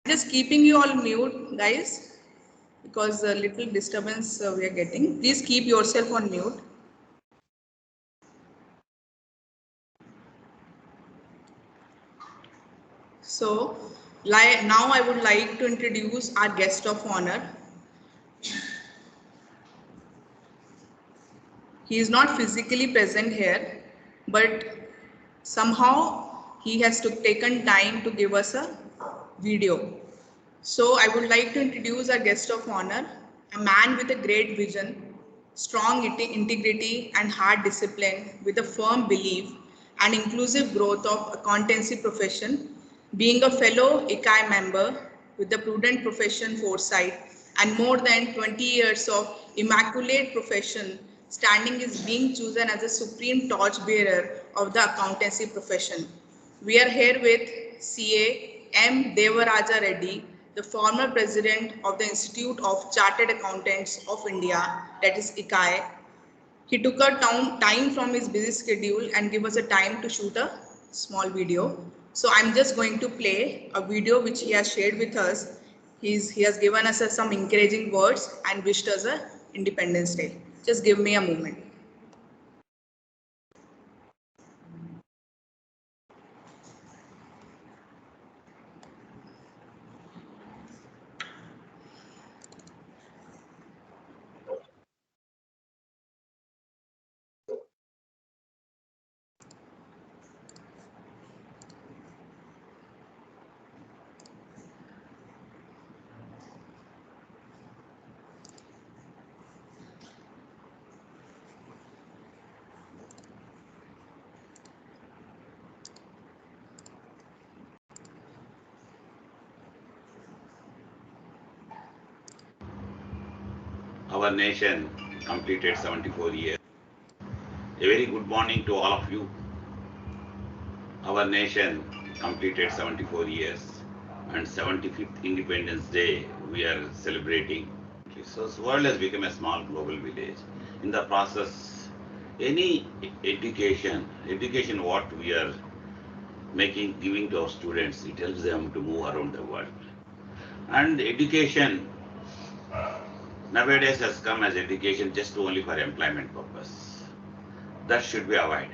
Just keeping you all mute, guys, because a little disturbance we are getting. Please keep yourself on mute. So, now I would like to introduce our guest of honor. He is not physically present here, but somehow he has taken time to give us a video. So I would like to introduce our guest of honor, a man with a great vision, strong integrity and hard discipline with a firm belief and inclusive growth of accountancy profession, being a fellow ICAI member with the prudent profession foresight and more than 20 years of immaculate profession standing is being chosen as the supreme torchbearer of the accountancy profession. We are here with CA M. Devaraja Reddy, the former president of the Institute of Chartered Accountants of India, that is ICAI. He took a time from his busy schedule and gave us a time to shoot a small video. So I'm just going to play a video which he has shared with us. He has given us some encouraging words and wished us a Independence Day. Just give me a moment. Our nation completed 74 years. A very good morning to all of you. Our nation completed 74 years and 75th Independence Day we are celebrating. So the world has become a small global village. In the process, any education what we are giving to our students, it helps them to move around the world. And education nowadays has come as education just only for employment purpose. That should be avoided.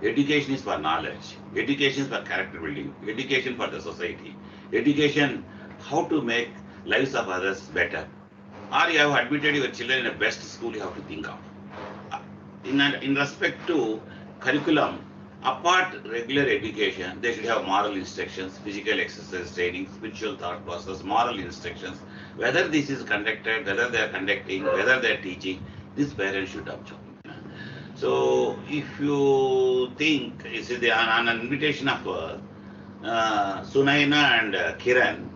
Education is for knowledge. Education is for character building. Education for the society. Education, how to make lives of others better. Or you have admitted your children in the best school you have to think of. In respect to curriculum, apart regular education, they should have moral instructions, physical exercise training, spiritual thought process, moral instructions. Whether this is conducted, whether they are conducting, whether they are teaching, this parents should observe. So if you think, you see, on an invitation of Sunaina and Kiran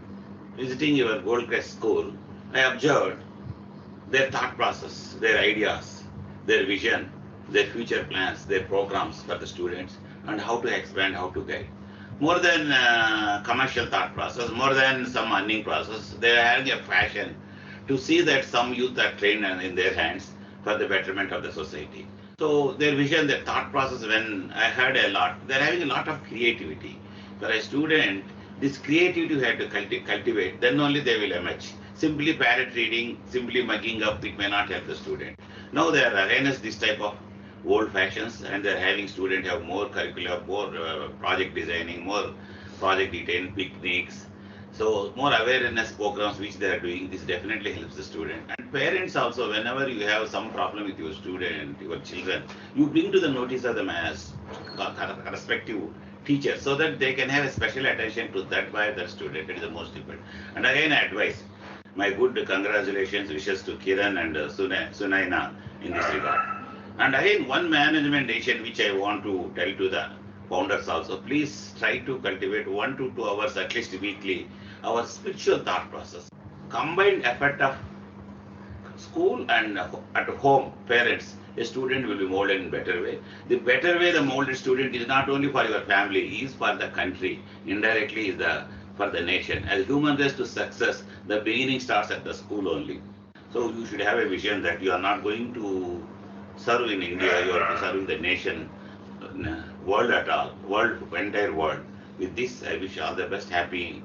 visiting your Gold Crest school, I observed their thought process, their ideas, their vision, their future plans, their programs for the students, and how to expand, how to guide. More than commercial thought process, more than some earning process, they are having a passion to see that some youth are trained in their hands for the betterment of the society. So their vision, their thought process, when I heard a lot, they're having a lot of creativity. For a student, this creativity you have to cultivate, then only they will emerge. Simply parrot reading, simply mugging up, it may not help the student. Now they are against this type of old fashions and they're having students have more curriculum, more project designing, more project detailing, picnics. So more awareness programs which they are doing, this definitely helps the student. And parents also, whenever you have some problem with your student, your children, you bring to the notice of them as respective teachers so that they can have a special attention to that by the student. It is the most important. And again, I advise my good congratulations wishes to Kiran and Sunaina in this regard. And again, one management decision which I want to tell to the founders also, please try to cultivate 1 to 2 hours at least weekly our spiritual thought process. Combined effort of school and at home, parents, a student will be molded in better way. The better way the molded student is not only for your family, is for the country. Indirectly is the for the nation. As human race to success, the beginning starts at the school only. So you should have a vision that you are not going to serve in India, you are serving the nation, world at all, world, entire world. With this, I wish all the best, happy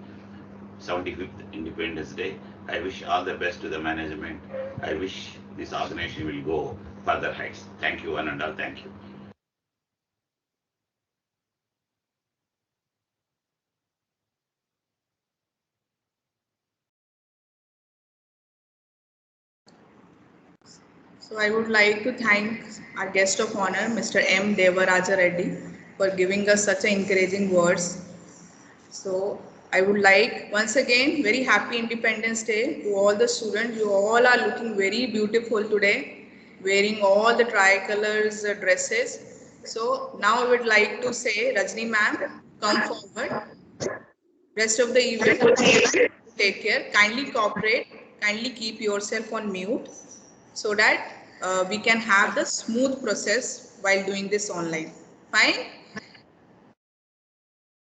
75th Independence Day. I wish all the best to the management. I wish this organization will go further heights. Thank you, one and all. Thank you. So I would like to thank our guest of honor, Mr. M. Devaraja Reddy, for giving us such encouraging words. So I would like once again very happy Independence Day to all the students. You all are looking very beautiful today, wearing all the tricolors dresses. So now I would like to say, Rajni ma'am, come forward. Rest of the evening, take care. Kindly cooperate. Kindly keep yourself on mute so that we can have the smooth process while doing this online. Fine?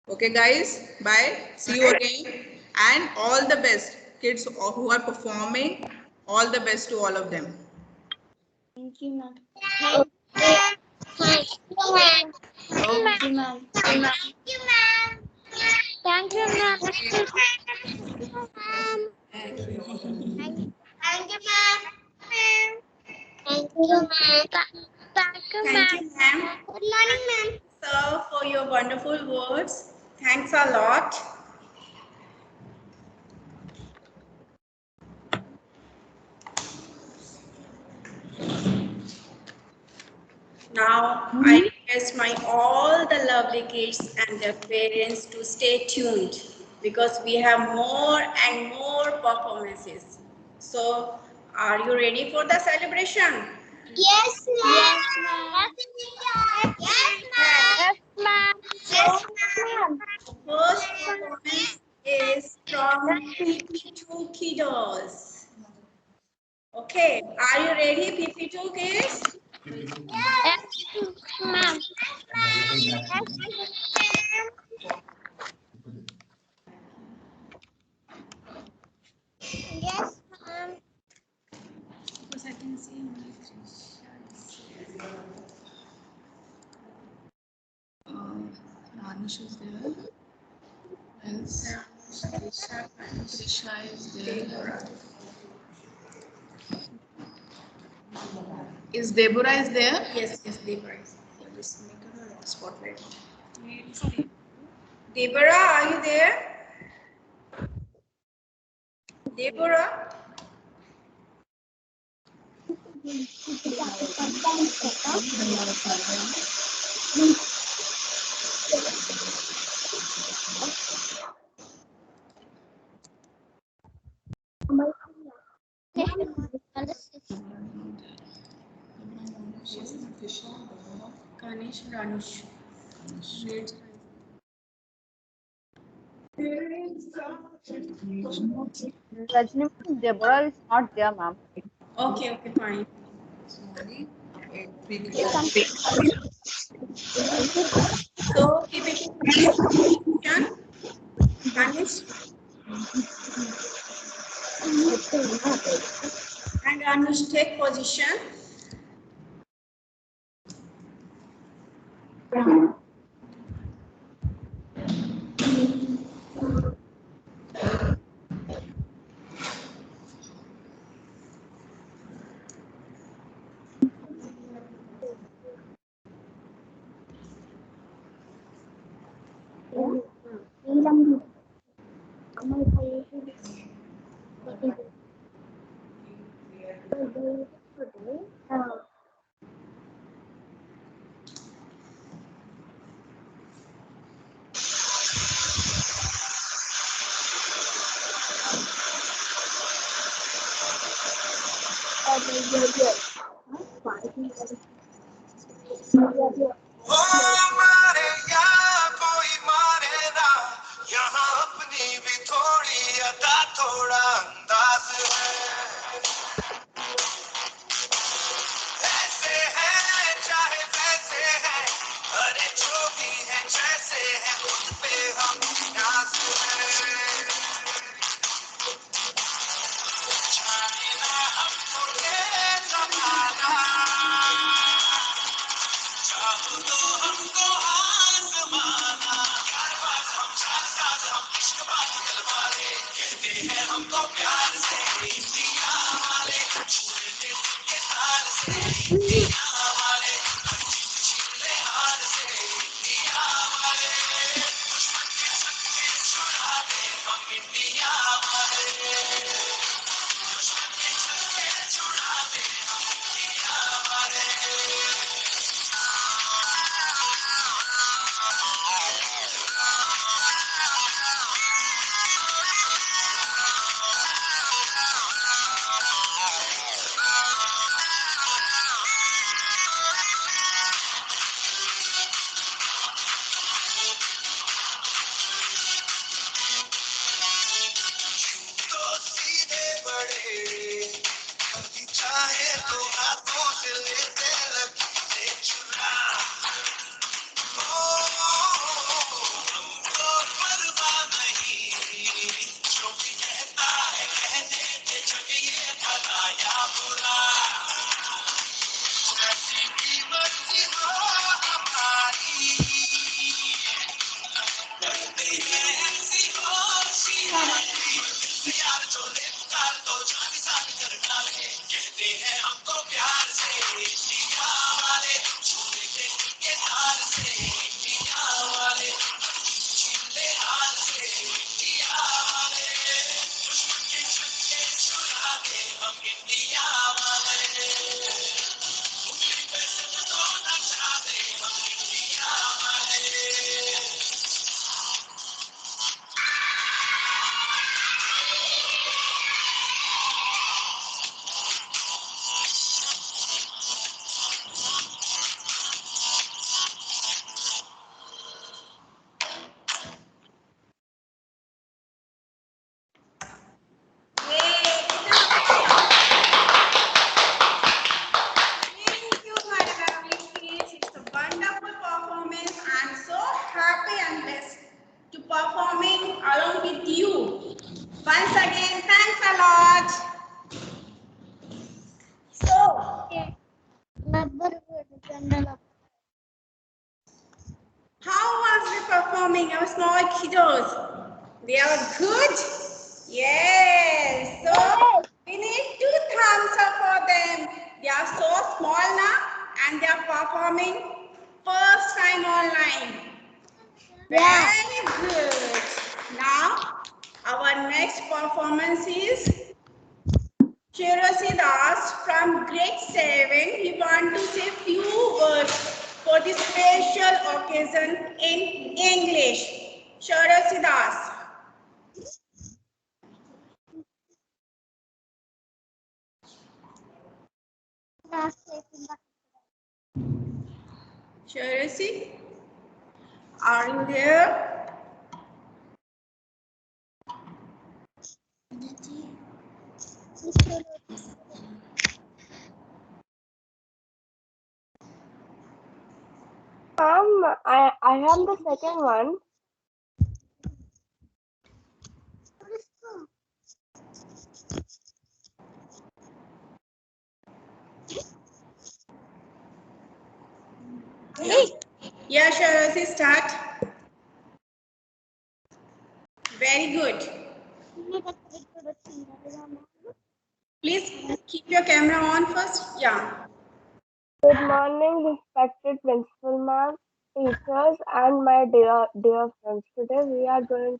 Okay, guys. Bye. See you again. And all the best, kids who are performing. All the best to all of them. Thank you, ma'am. Thank you, ma'am. Okay. Thank you, ma'am. Thank you, ma'am. Thank you, ma'am. Thank you, ma'am. Thank you, ma'am. Thank you, ma'am. Thank you, ma'am. Good morning, ma'am. Sir, for your wonderful words. Thanks a lot. Now, I request my all the lovely kids and their parents to stay tuned because we have more and more performances. So, are you ready for the celebration? Yes, ma'am. Yes, ma'am. Yes, ma'am. Yes, ma'am. First performance is from PP2 Kiddos. Okay, are you ready, PP2 kids? Yes, ma'am. Yes, ma'am. Because I can see only three Anish is there. Else, Trisha is there. Is Deborah is there? Yes, Deborah. Just make her a spotlight. Deborah, are you there? Deborah? Ganesh Ranush. Rajni, Deborah is not there, ma'am. Okay, fine. So keep it in position. Ganesh and Anush take position. ओ मारे या कोई मारे ना यहाँ अपनी भी थोड़ी अदा थोड़ा अंदाज है ऐसे है चाहे वैसे है अरे जो भी है जैसे है खुद पे हम नाज है जाने ना हमको ये जमाना चाहो तो हमको आजमाना यार बात हम चार साथ हम इश्क बात दिलवाले हमको प्यार से इंडिया वाले छूने थे उनके हाल से इंडिया वाले छिले हाल से इंडिया वाले दुश्मन के छक्के छुड़ा दे हम इंडिया वाले दुश्मन के छक्के छुड़ा दे हम इंडिया वाले तो सीधे बड़े कभी चाहे तो हाथों से लेते लकीरें चुरा हमको परवाह नहीं जो भी कहता है कहने के जग ये भला या बुरा जैसी भी मर्जी हो हमारी करते हैं ऐसी होशियारी यार चोले उतार दो जान साथ कर डाले कहते हैं हमको प्यार से इंडिया वाले छूने के उनके हाल से इंडिया वाले छिले हाल से इंडिया वाले दुश्मन के छक्के छुड़ा दे हम इंडिया वाले उंगली पे से तो नचा दे हम इंडिया वाले Thank you, my lovely kids. It's a wonderful performance. I'm so happy and blessed to performing along with you. Once again, thanks a lot. So, how was the performing our small kiddos? They are good? Yes. So, we need 2 thumbs up for them. They are so small now and they are performing first time online. Very good. Now, our next performance is Shirosi Das from grade 7. He wants to say few words for this special occasion in English. Shirosi Das. Shirosi, are you there? I am the second one. Yeah, Shirosi, start. Very good. Please keep your camera on first. Yeah. Good morning, respected principal ma'am, teachers, and my dear friends. Today we are going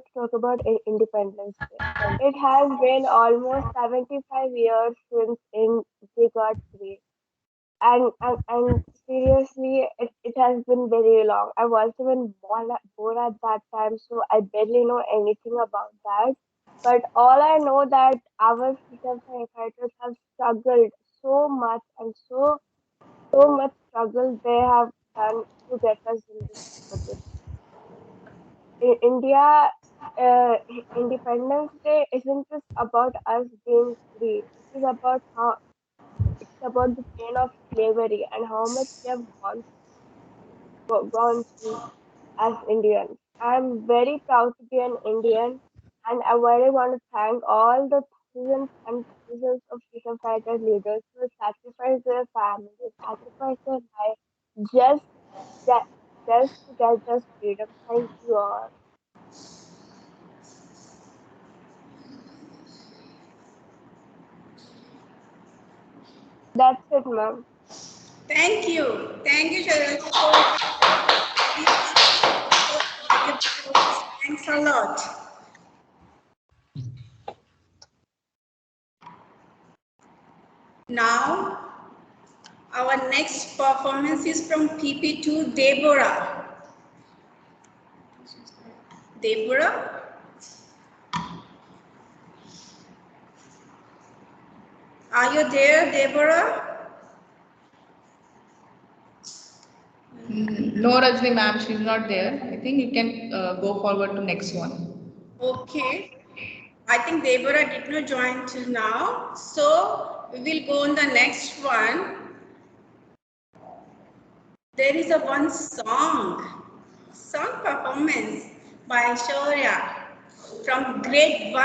to talk about Independence Day. It has been almost 75 years since we got free. And seriously, it has been very long. I was even born at that time, so I barely know anything about that. But all I know that our freedom fighters have struggled so much and so much struggle they have done to get us in this position. In India, Independence Day isn't just about us being free. It's about the pain of slavery and how much we have gone through as Indians. I'm very proud to be an Indian, and I really want to thank all the thousands and thousands of freedom fighter leaders who sacrificed their families, sacrificed their life just, just to get us freedom. Thank you all. That's it, ma'am. Thank you. Thank you, Sharon. Thanks a lot. Now, our next performance is from PP2 Deborah. Deborah? Are you there, Deborah? No, Rajni ma'am, she's not there. I think you can go forward to next one. Okay. I think Deborah did not join till now. So we will go on the next one. There is a one song performance by Shaurya from grade 1.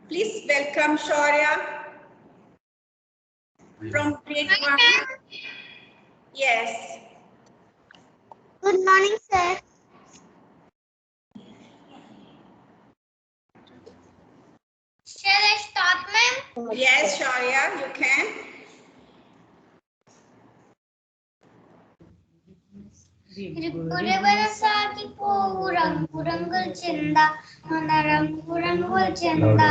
Please welcome Shaurya from grade 1. Yes. Good morning, sir. Shall I start, ma'am? Yes, Shaurya, you can. Ripure banasaki povu rangu rangul chenda, mana rangu rangul chenda.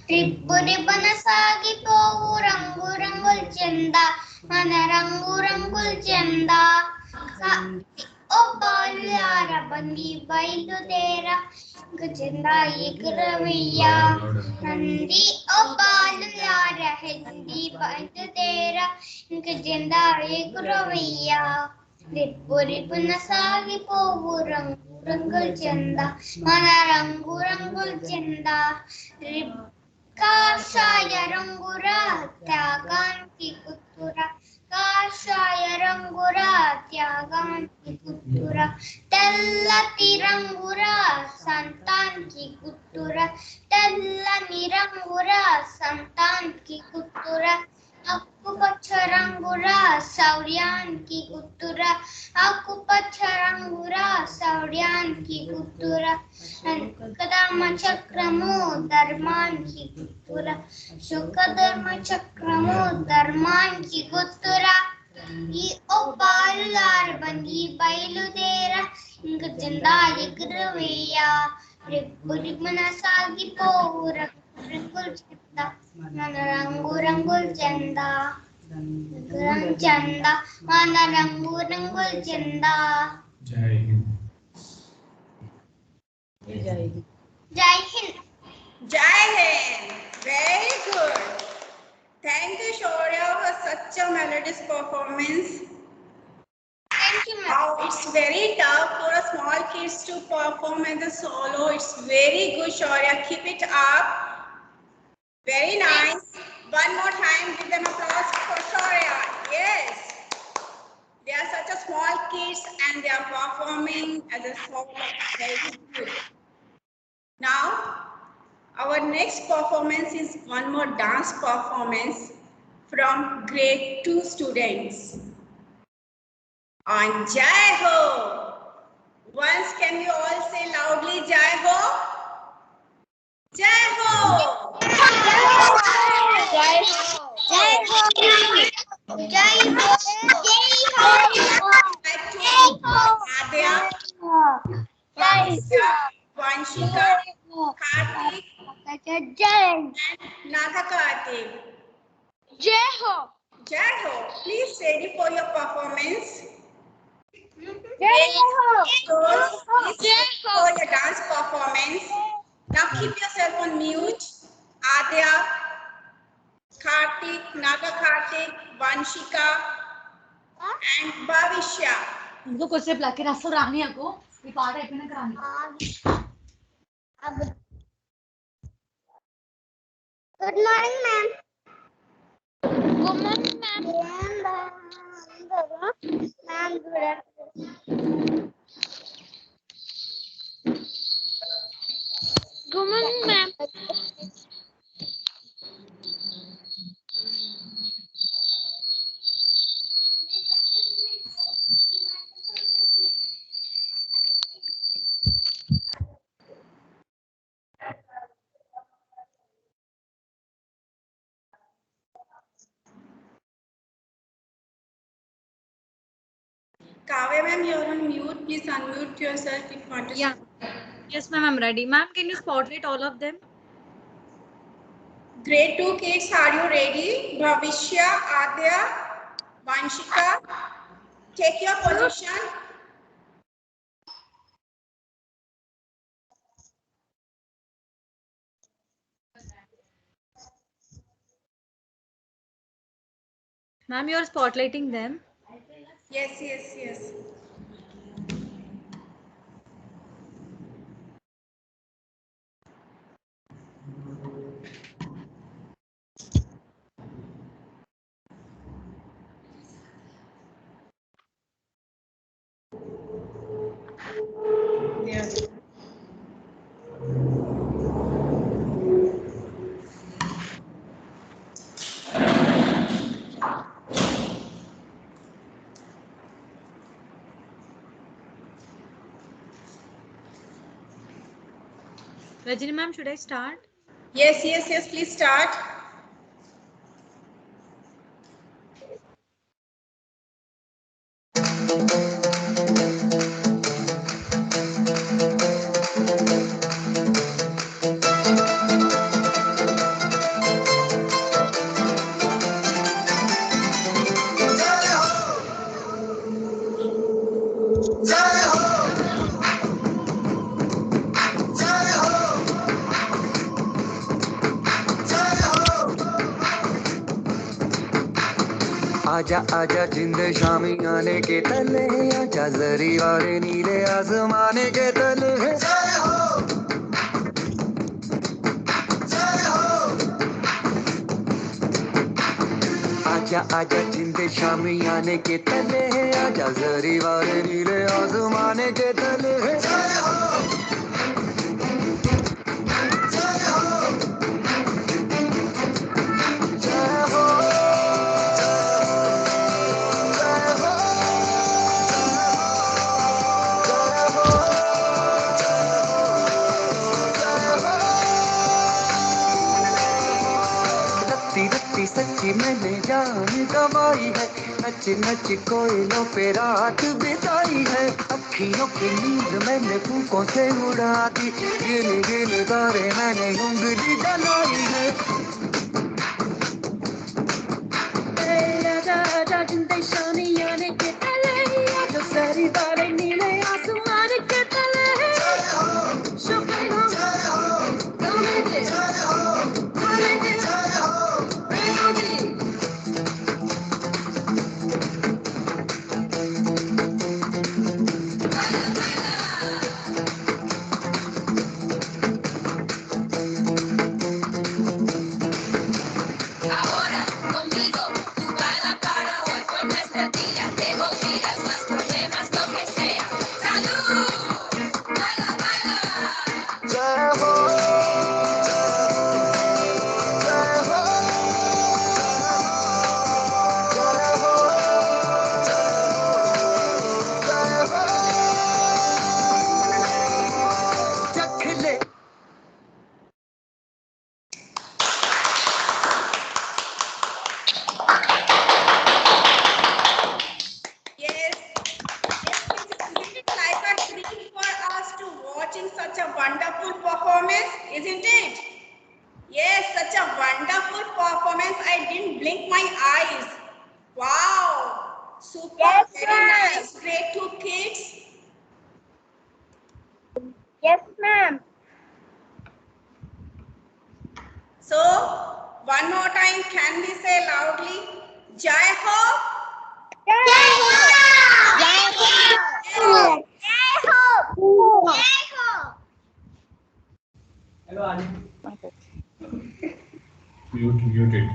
Ripure banasaki povu rangu rangul chenda, mana rangu rangul chenda. O balyara bandi bailudera, gajenda igraviya. Nandi o balyara hindi bailudera, gajenda igraviya. Rippu rippu nasagi povu rangu rangul chenda, mana rangu rangul chenda. Kashaya rangura tyaganti kuttura, kashaya rangura tyaganti kuttura. Tellati rangura santan ki kuttura, tellani rangura santan ki kuttura. Aku pacharangura saurian ki kuttura, aku pacharangura saurian ki kuttura. Kadama chakramu dharman ki kuttura, shukadharma chakramu dharman ki kuttura. ಈ ಒಬ್ಬಾಳುಲಾರ ಬಂದಿ ಬಯಲುದೇರ ಇಂಗ ಜಂದಾಲಿ ಗುರುವೆಯ ರಿಪ್ಪು ರಿಮ್ಮನ ಸಾಗಿ ಪೋವು ರಂಗುಲ್ ಚಂದ మన రంగు రంగుల జెండా చందా మన రంగు రంగుల జెండా జై హింద్ జై Hind Jai Hind. Very good. Thank you, Shaurya, for such a melodious performance. Thank you, ma'am. Now, it's very tough for a small kids to perform as a solo. It's very good, Shaurya. Keep it up. Very nice. One more time, give them applause for Shaurya. Yes. They are such a small kids and they are performing as a solo. Very good. Now, our next performance is one more dance performance from grade 2 students. On Jai Ho. Once can you all say loudly Jai Ho? Jai Ho. Jai Ho. Jai Ho. Jai Ho. Jai Ho. Adya, Vanshika, Karthik, and Naga Karthik. Jai Ho. Jai Ho. Please ready for your performance. Jai Ho. Please for your dance performance. Now keep yourself on mute. Adya, Karthik, Naga Karthik, Vanshika, and Bhavishya. ఇంకో కొద్దిసేపు lucky రాస్తావు రాని అకు ఈ పాట అయిపోయినాక రాని Good morning, ma'am. Good morning, ma'am. Ma'am, good afternoon. Good morning, ma'am. Kavya ma'am, you're on mute. Please unmute yourself if you want to. Yeah. Yes, ma'am, I'm ready. Ma'am, can you spotlight all of them? Grade 2 kids, are you ready? Bhavishya, Adya, Vanshika, take your position. Ma'am, you're spotlighting them. Yes, yes, yes. Yes. Rajini ma'am, should I start? Yes, yes, yes, please start. आजा आजा जिंद शामी आने के तले, आजा जरी वाले नीले आसमाने के तले। आजा आजा जिंद शामी आने के तले, आजा जरी वाले नीले आसमाने के तले। रत्ती रत्ती सच्ची मैंने जान गवाई है, नच नच कोयलों पे रात बिताई है। अखियों की नींद मैंने फूकों से उड़ा दी, गिन गिन तारे मैंने उंगली जलाई है। आजा आजा जिंदे शामी आने के तले, आजा सारी तारे नीले आसमान के तले। Yes. Yes, isn't it like a treat for us to watching such a wonderful performance, isn't it? Yes, such a wonderful performance. I didn't blink my eyes. Wow. Super, Yes, very ma'am. nice. Grade 2 kids. Yes, ma'am. So, one more time, can we say loudly, Jai Ho? Jai Ho! Jai Ho! Jai Ho! Muted.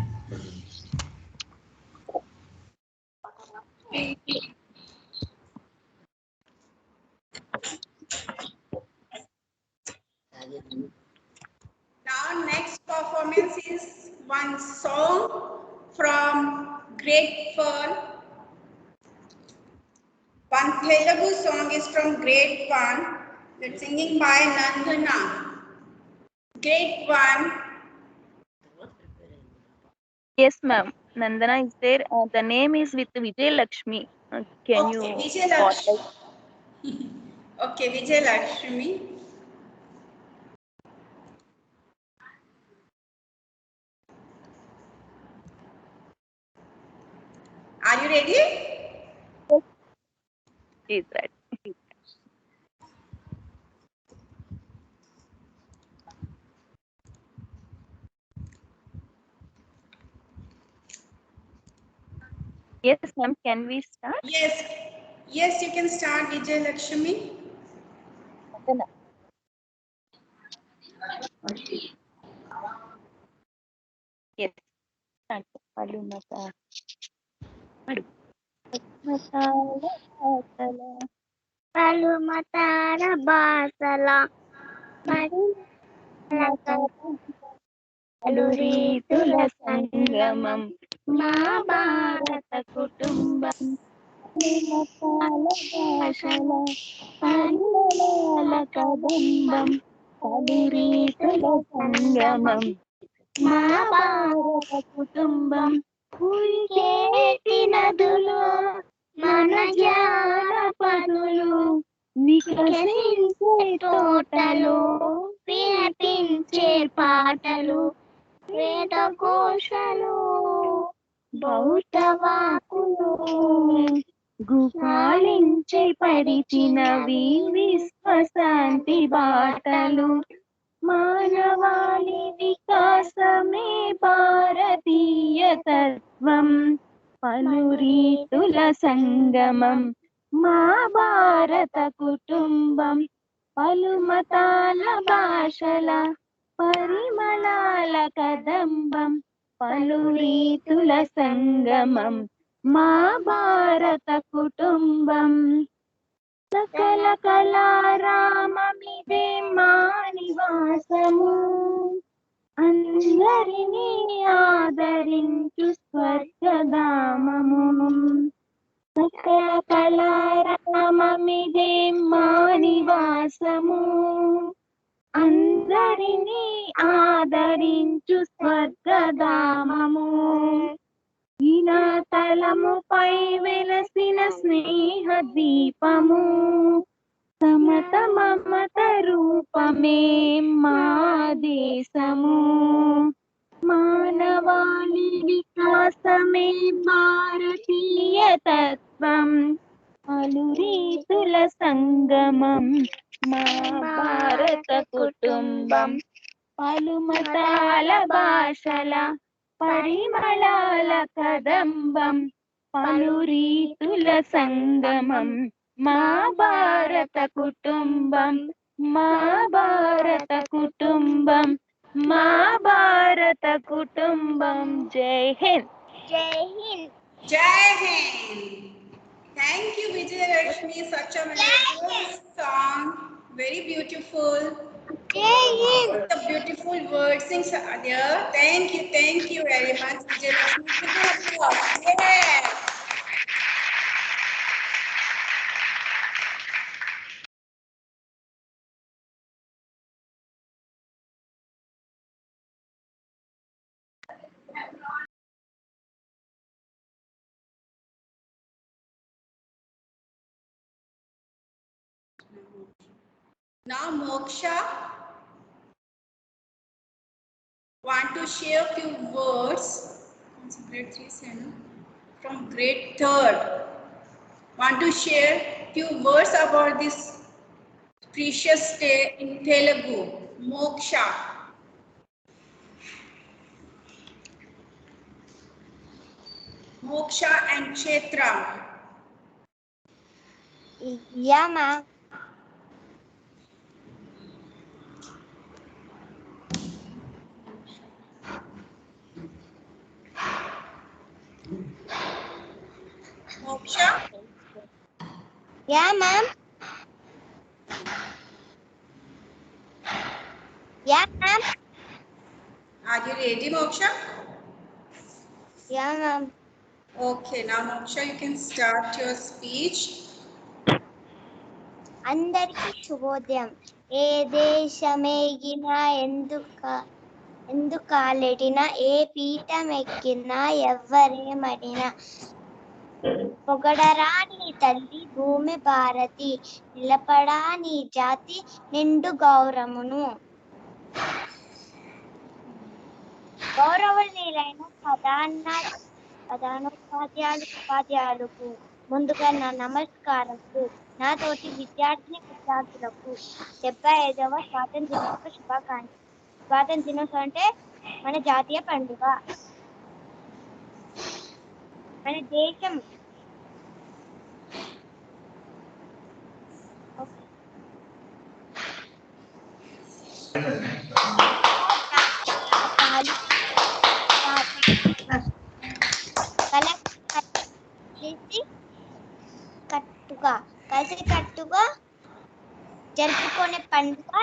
Now, next performance is one song from Grade 4. One Telugu song is from Grade 1. That's singing by Nandana. Grade 1. Yes, ma'am. Nandana is there. The name is with Vijay Lakshmi. Can Okay, you Vijay Lakshmi. Okay, Vijay Lakshmi. Are you ready? is that? Yes, ma'am. Can we start? Yes. Yes, you can start, Vijay Lakshmi. Yes. Start. Palu mata. Palu. Matala basala. Palu matara basala. Paluరీతుల సంగమం మా భారత కుటుంబం మతాల భాషల పరిమళాల కదంబం పలురీతుల సంగమం మా భారత కుటుంబం ఉరికేటి నదులు మన జానపదులు వికసించే తోటలు వినిపించే పాటలు వేదఘోషలు బౌద్ధవాకులు గుపాలించే పరిచినవి విశ్వశాంతి బాటలు మానవాళి వికాసమే భారతీయ తత్వం పలురీతుల సంగమం మా భారత కుటుంబం పలుమతాల భాషల పరిమళాల కదంబం పలురీతుల సంగమం మా భారత కుటుంబం సకల కళారామమిదే మా నివాసము అందరినీ ఆదరించు స్వర్గధామము సకల కళారామమిదే మా నివాసము అందరినీ ఆదరించు స్వర్గధామము తలముపై వెలసిన స్నేహ దీపము సమత మమత రూపమే మా దేశము మానవాళి వికాసమే భారతీయ తత్వం పలురీతుల సంగమం మా భారత కుటుంబం పలుమతాల భాషల పరిమళాల కదంబం పలురీతుల సంగమం మా భారత కుటుంబం మా భారత కుటుంబం మా భారత కుటుంబం జై Hind Jai Hind. Jai Hind. Thank you, Vijay Lakshmi. Such a melodious song. Very beautiful. Jai Hind. The beautiful words are there. Thank you very much, Vijay Lakshmi. Give an applause. Yes. Now Moksha want to share few words from grade 3rd. Want to share few words about this precious day in Telugu. Moksha. Moksha and Kshetra. Yeah, ma'am. Moksha. Yeah, ma'am. Yeah, ma'am. Are you ready, Moksha? Yeah, ma'am. Okay, now Moksha, you can start your speech. అందరికీ శుభోదయం. ఏ దేశమేగినా ఎందుకాలెడినా ఏ పీఠం ఎక్కినా ఎవ్వరేమడినా పొగడరా నీ తల్లి భూమి భారతి, నిలపడా నీ జాతి నిండు గౌరవమును. గౌరవనీయులైన ఉపాధ్యాయులకు ముందుగా నా నమస్కారములు. నా తోటి విద్యార్థులకు 75వ స్వాతంత్ర దినోత్సవ శుభాకాంక్షలు. స్వాతంత్ర దినోత్సవం అంటే మన జాతీయ పండుగ. మన దేశం కలిసికట్టుగా జరుపుకునే పండుగ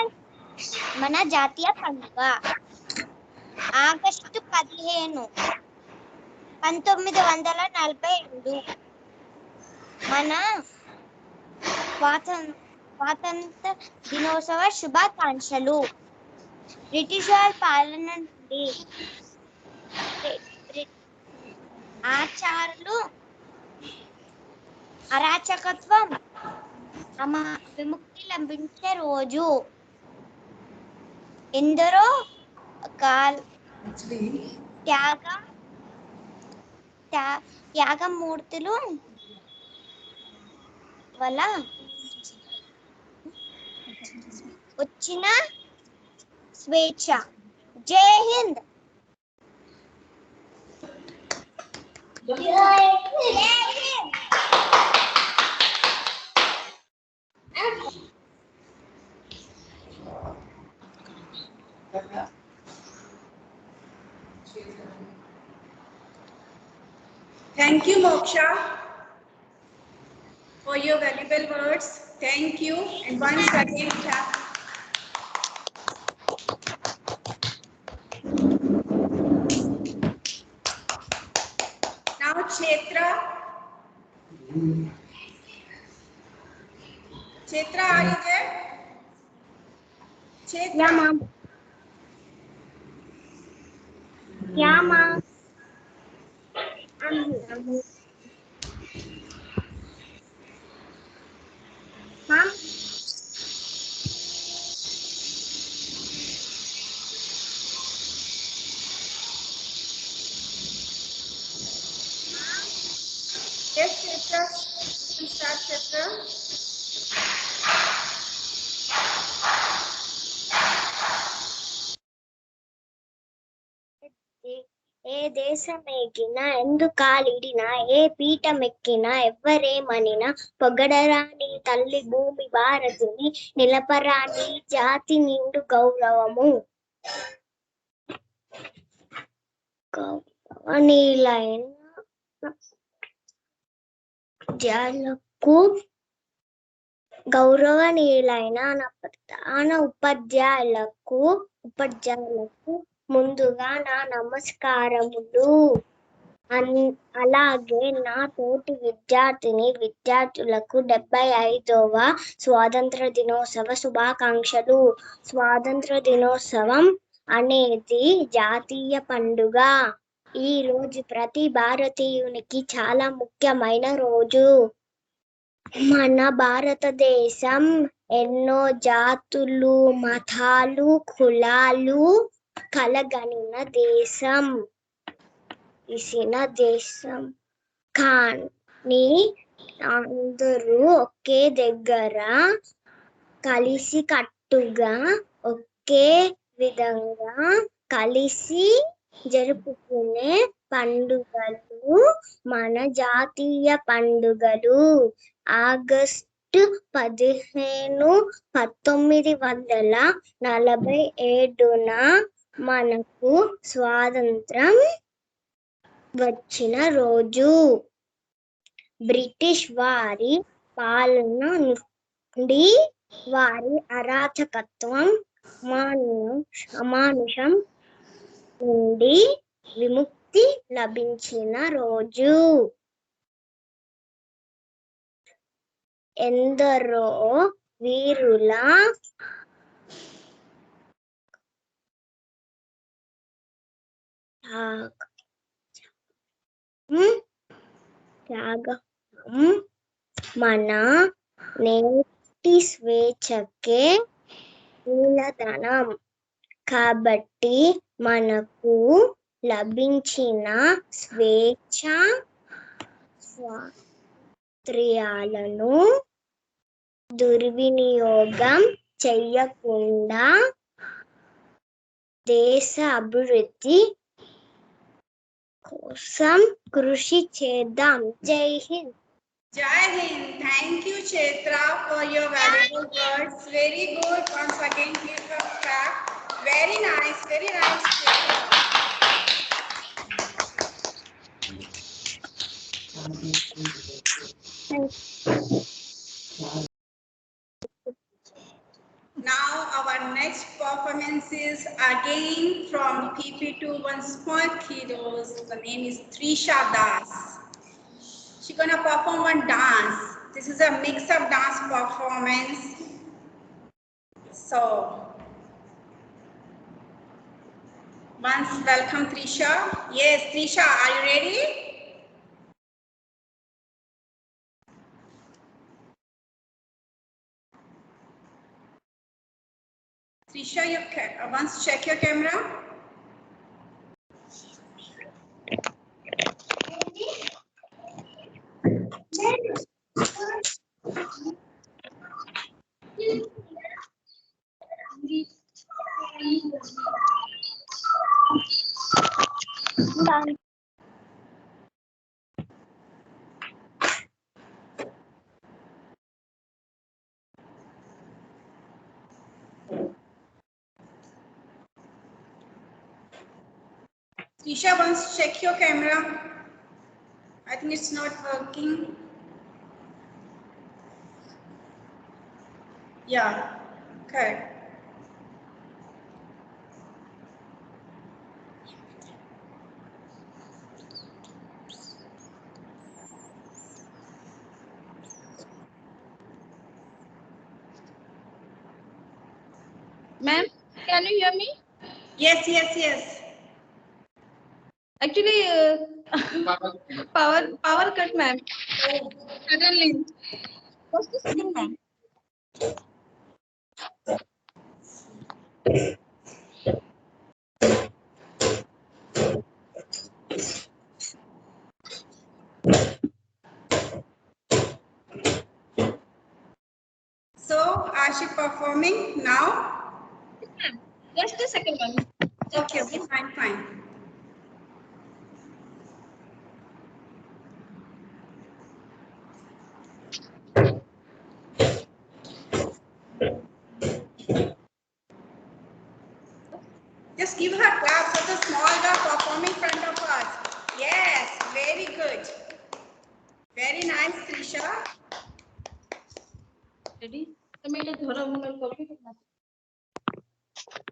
మన జాతీయ పండుగ. ఆగస్టు 15, 1942 మన స్వాతంత్ర దినోత్సవ శుభాకాంక్షలు. బ్రిటిష్ వారి పాలన నుండి అరాచకత్వం విముక్తి లభించే రోజు. ఎందరో త్యాగమూర్తులు వల్ల వచ్చిన స్వేచ్ఛ. జై Hind. Thank you, Moksha, for your valuable words. Thank you. And once again, clap. Now, Chetra. Chetra, are you there? Chetra. Yeah, ma'am. Yeah, ma'am. Ma'am. Yes, Chetra. You can start, Chetra. ఏ దేశమెగినా ఎందుకాలిడినా ఏ పీఠమెక్కినా ఎవ్వరేమనినా పొగడరా నీ తల్లి భూమి భారతిని నిలపరా నీ జాతి నిండు గౌరవము. గౌరవనీయులైన నా ప్రధాన ఉపాధ్యాయులకు ముందుగా నా నమస్కారములు. అలాగే నా తోటి విద్యార్థులకు 75వ స్వాతంత్ర దినోత్సవ శుభాకాంక్షలు. స్వాతంత్ర దినోత్సవం అనేది జాతీయ పండుగ. ఈ రోజు ప్రతి భారతీయునికి చాలా ముఖ్యమైన రోజు. మన భారతదేశం ఎన్నో జాతులు, మతాలు, కులాలు కలగలిగిన దేశం. కానీ అందరూ ఒకే దగ్గర కలిసి కట్టుగా ఒకే విధంగా కలిసి జరుపుకునే పండుగలు మన జాతీయ పండుగలు. ఆగస్టు 15, 1947న మనకు స్వాతంత్రం వచ్చిన రోజు. బ్రిటిష్ వారి పాలన నుండి వారి అరాచకత్వం అమానుషం నుండి విముక్తి లభించిన రోజు. ఎందరో వీరుల త్యాగం మన నేటి స్వేచ్ఛకే మూలధనం. కాబట్టి మనకు లభించిన స్వేచ్ఛ స్వాతంత్ర్యాలను దుర్వినియోగం చెయ్యకుండా దేశ అభివృద్ధి కోసం కృషి చేద్దాం. జై Hind. Jai Hind. Thank you, Chetra, for your valuable words. Very good. Once again, give a clap. Very nice, Chetra. Now our next performance is again from PP2 One Small Kiddos. The name is Trisha Das. She's gonna perform one dance. This is a mix of dance performance. So, once welcome Trisha. Yes, Trisha, are you ready? Trisha, once check your camera. Trisha, once check your camera. I think it's not working. Yeah, correct. Ma'am, can you hear me? Yes, yes, yes. Actually, power cut, ma'am. Suddenly. Just a second, ma'am. So, are she performing now? Just a second, ma'am. Okay, okay, fine, fine. Just give her a clap for the small girl performing in front of us. Yes, very good. Very nice, Trisha. Ready? तो मैं ये थोड़ा mobile copy करना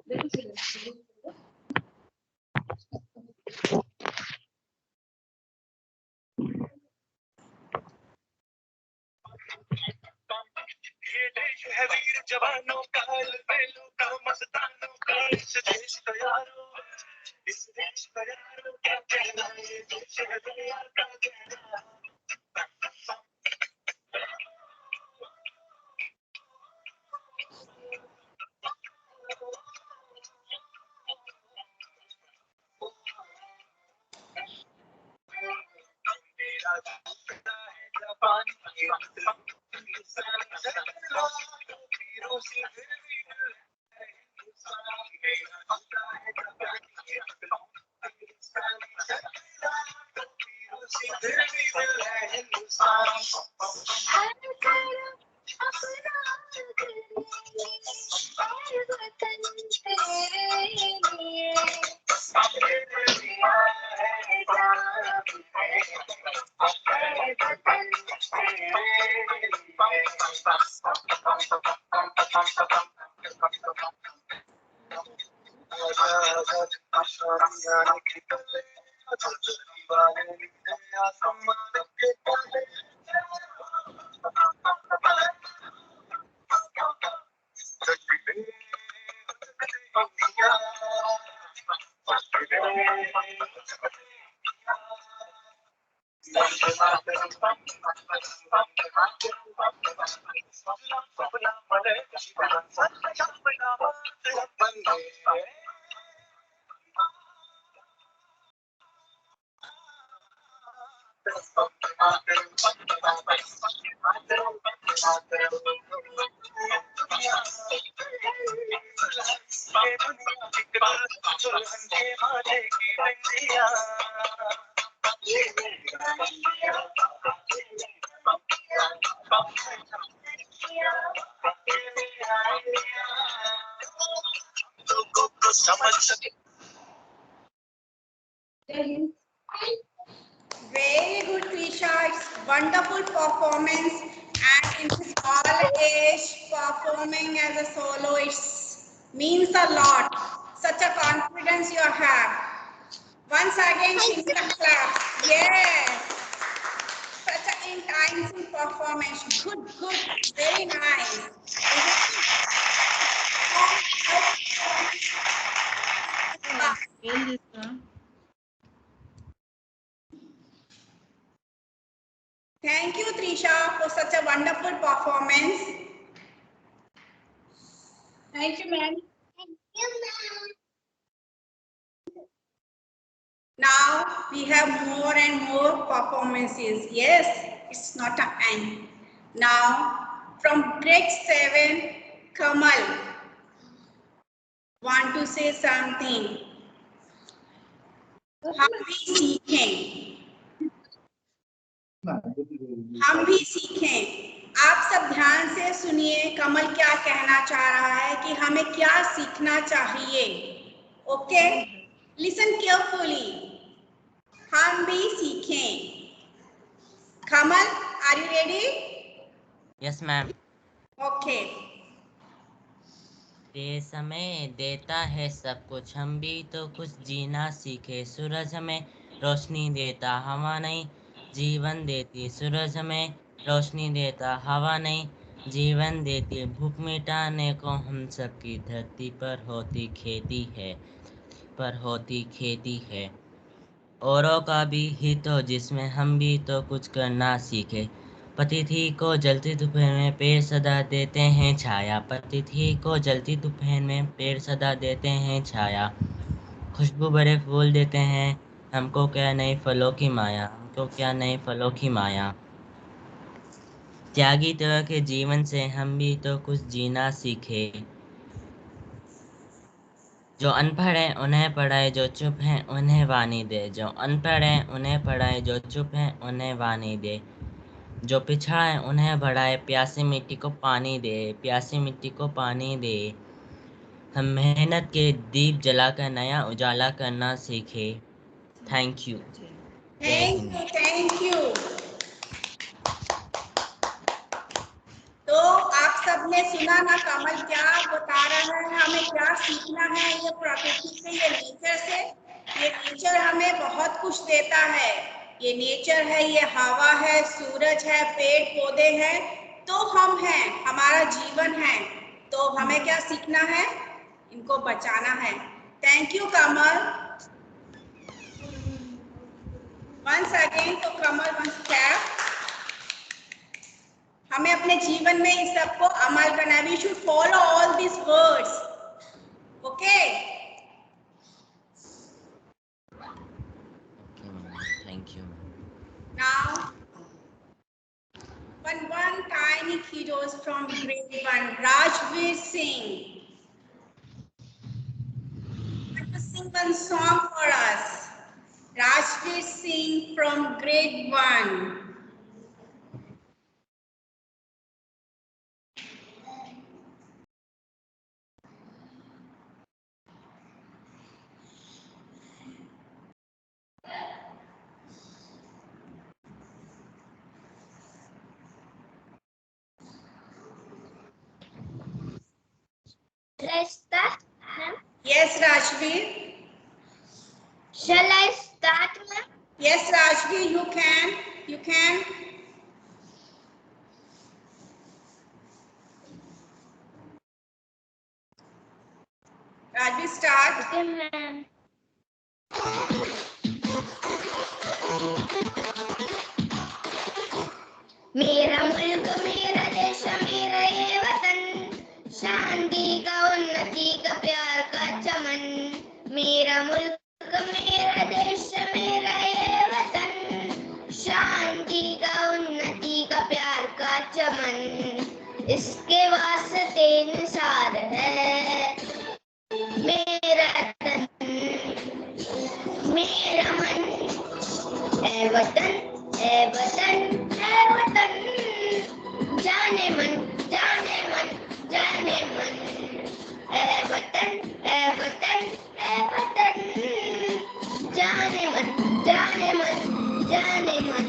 देखो ये देश है वीर जवानों का, बेलों का, मस्तानों का, इस देश का यारो, इस देश का यारो क्या कहना, ये देश है दुनिया का कहना। मेरा दूसरा है जापान, वीरों से Very good, Trisha. It's wonderful performance, and in this small age, performing as a soloist means a lot. Such a confidence you have. Once again, Shinta claps. Yes. Such an enticing performance. Good, good. Very nice. Thank you, Trisha, for such a wonderful performance. Thank you, ma'am. Now we have more and more performances. Yes, it's not an end. Now from grade 7, Kamal want to say something. हम भी सीखें। आप सब ध्यान से सुनिए कमल क्या कहना चाह रहा है कि हमें क्या सीखना चाहिए। Okay, listen carefully. हम भी सीखें। Kamal, are you ready? Yes ma'am. Okay. दे समय देता है सब कुछ, हम भी तो कुछ जीना सीखे। सूरज हमें रोशनी देता, हवा नहीं जीवन देती। सूरज हमें रोशनी देता, हवा नहीं जीवन देती। भूख मिटाने को हम सबकी धरती पर होती खेती है। औरों का भी हित हो जिसमें हम भी तो कुछ करना सीखे। पतिथि को जलती दोपहर में पेड़ सदा देते हैं छाया। पतिथि को जलती दोपहर में पेड़ सदा देते हैं छाया। खुशबू भरे फूल देते हैं हमको क्या नए फलों की माया। त्यागी तरह के जीवन से हम भी तो कुछ जीना सीखे। जो अनपढ़ है उन्हें पढ़ाए, जो चुप है उन्हें वाणी दे। जो अनपढ़ है उन्हें पढ़ाए, जो चुप है उन्हें वाणी दे। जो पिछड़ा है उन्हें बढ़ाए, प्यासी मिट्टी को पानी दे। हम मेहनत के दीप जलाकर नया उजाला करना सीखे। Thank you. Thank you. तो आप सबने सुना ना कमल क्या बता रहा है, हमें क्या सीखना है ये प्रकृति से, ये नेचर से। ये नेचर हमें बहुत कुछ देता है। ये नेचर है, ये हवा है, सूरज है, पेड़ पौधे हैं, तो हम हैं, हमारा जीवन है। तो हमें क्या सीखना है? इनको बचाना है। Thank you Kamal. Once again तो कमल वंस क्लैप। हमें अपने जीवन में इस सब को अमल करना है। We should follow all this words. Okay, thank you. Now one tiny kiddos from grade 1, Rajveer Singh. Want to sing one song for us? Rajveer Singh from grade 1. Shall I start, ma'am? Yes, Rajveer. Shall I start, ma'am? Yes, Rajveer, you can. Rajveer, start. Okay, ma'am. मेरा मुल्क मेरा देश मेरा ये वतन, मेरा मुल्क मेरा देश मेरा ये वतन, शांति का उन्नति का प्यार का चमन, इसके वास्ते निसार है मेरा तन मेरा मन। ए वतन ए वतन ए वतन, जाने मन जाने मन जाने मन। ए वतन ए वतन ए वतन, जाने मन जाने मन जाने मन।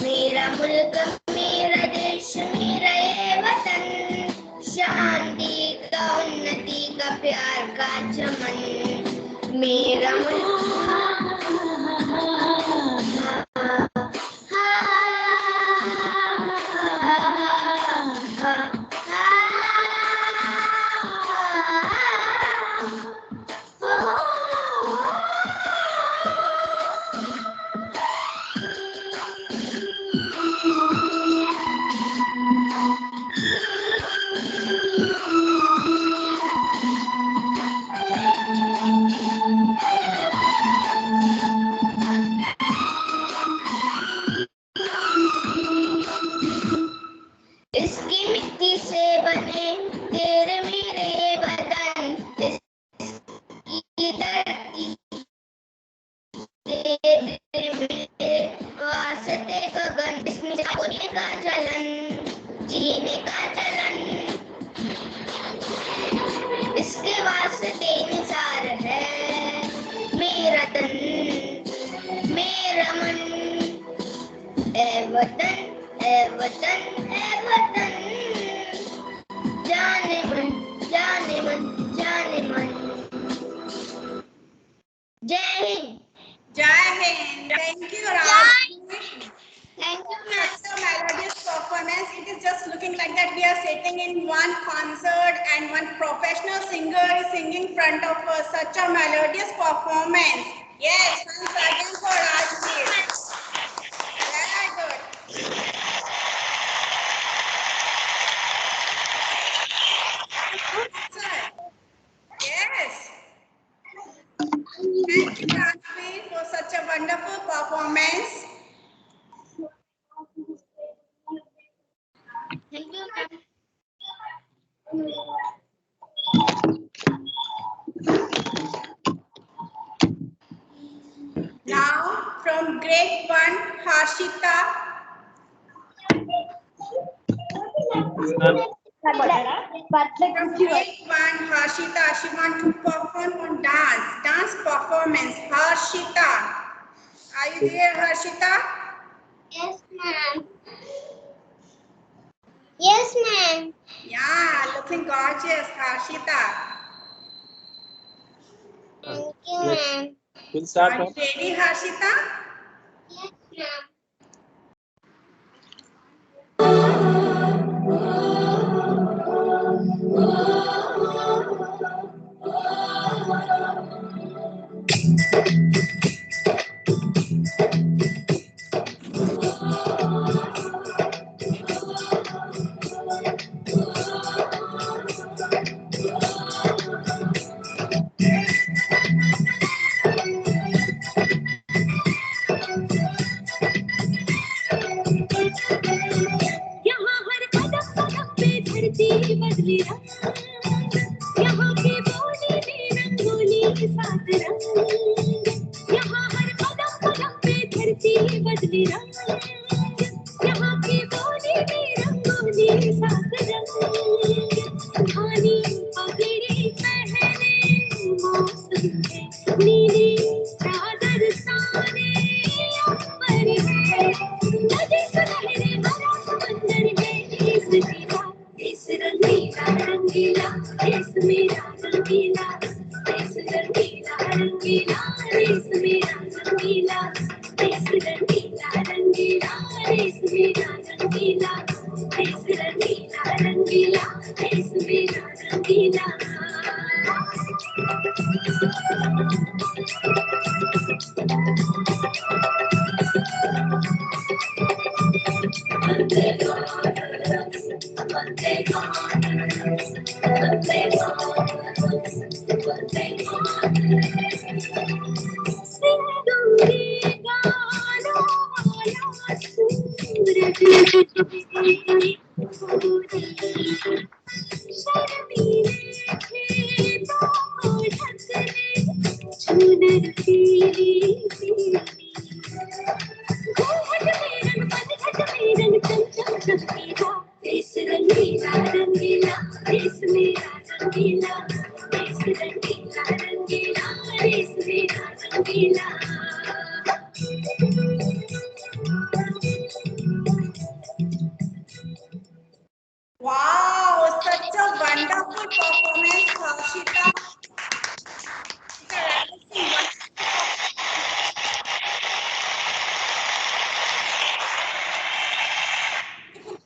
मेरा मुल्क मेरा देश मेरा ये वतन, शांति का उन्नति का प्यार का चमन, मेरा मुल्क। इसकी मिट्टी से बने तेरे मेरे बदन, इसकी धरती तेरे मेरे वास्ते गगन, इसमें सोने का जलन जीने का जलन, इसके वास्ते निसार है मेरा तन मेरा मन। ए वतन ए वतन ए वतन, जाने मन जाने मन जाने मन। जय Hind. Jai Hind. Thank you, Raj. Thank you, ma'am. Such a melodious performance. It is just looking like that we are sitting in one concert and one professional singer is singing in front of us. Such a melodious performance. Yes, once again for Rajveer. Very good. Sir. Yes. Thank you, Rajveer, for such a wonderful performance. Thank you, ma'am. Now, from grade 1, Harshita. From grade 1, Harshita, she wants to perform on dance performance. Harshita. Are you there, Harshita? Yes, ma'am. Yes, ma'am. Yeah, looking gorgeous, Harshita. Thank you, ma'am. Are you ready, Harshita? Yes, ma'am. यहाँ हर कदम कदम पे धरती बदली रंग, यहाँ की बोली में रंगोली सात रंग। यहाँ हर कदम कदम पे धरती बदली रंग, यहाँ की बोली में रंगोली सात रंग। धानी पगड़ी पहने मौसम है, नीली चादर ताने ऊपर है, नदी सुनहरे हरा समंदर है। इस रंगीला रंगीला इस मेरा रंगीला, इस रंगीला रंगीला इस मेरा रंगीला, इस रंगीला रंगीला इस मेरा रंगीला, इस रंगीला रंगीला इस मेरा रंगीला। वंदे Wow, such a wonderful performance, Harshita.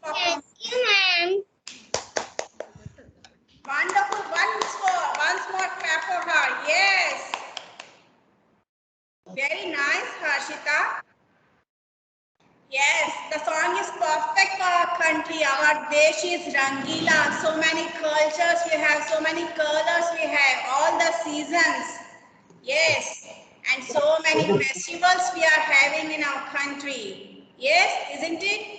Thank you, ma'am. Wonderful. Once more clap for her. Yes. Very nice, Harshita. Yes, the song is perfect for our country. Our Desh is Rangila. So many cultures we have, so many colors we have, all the seasons. Yes, and so many festivals we are having in our country. Yes, isn't it?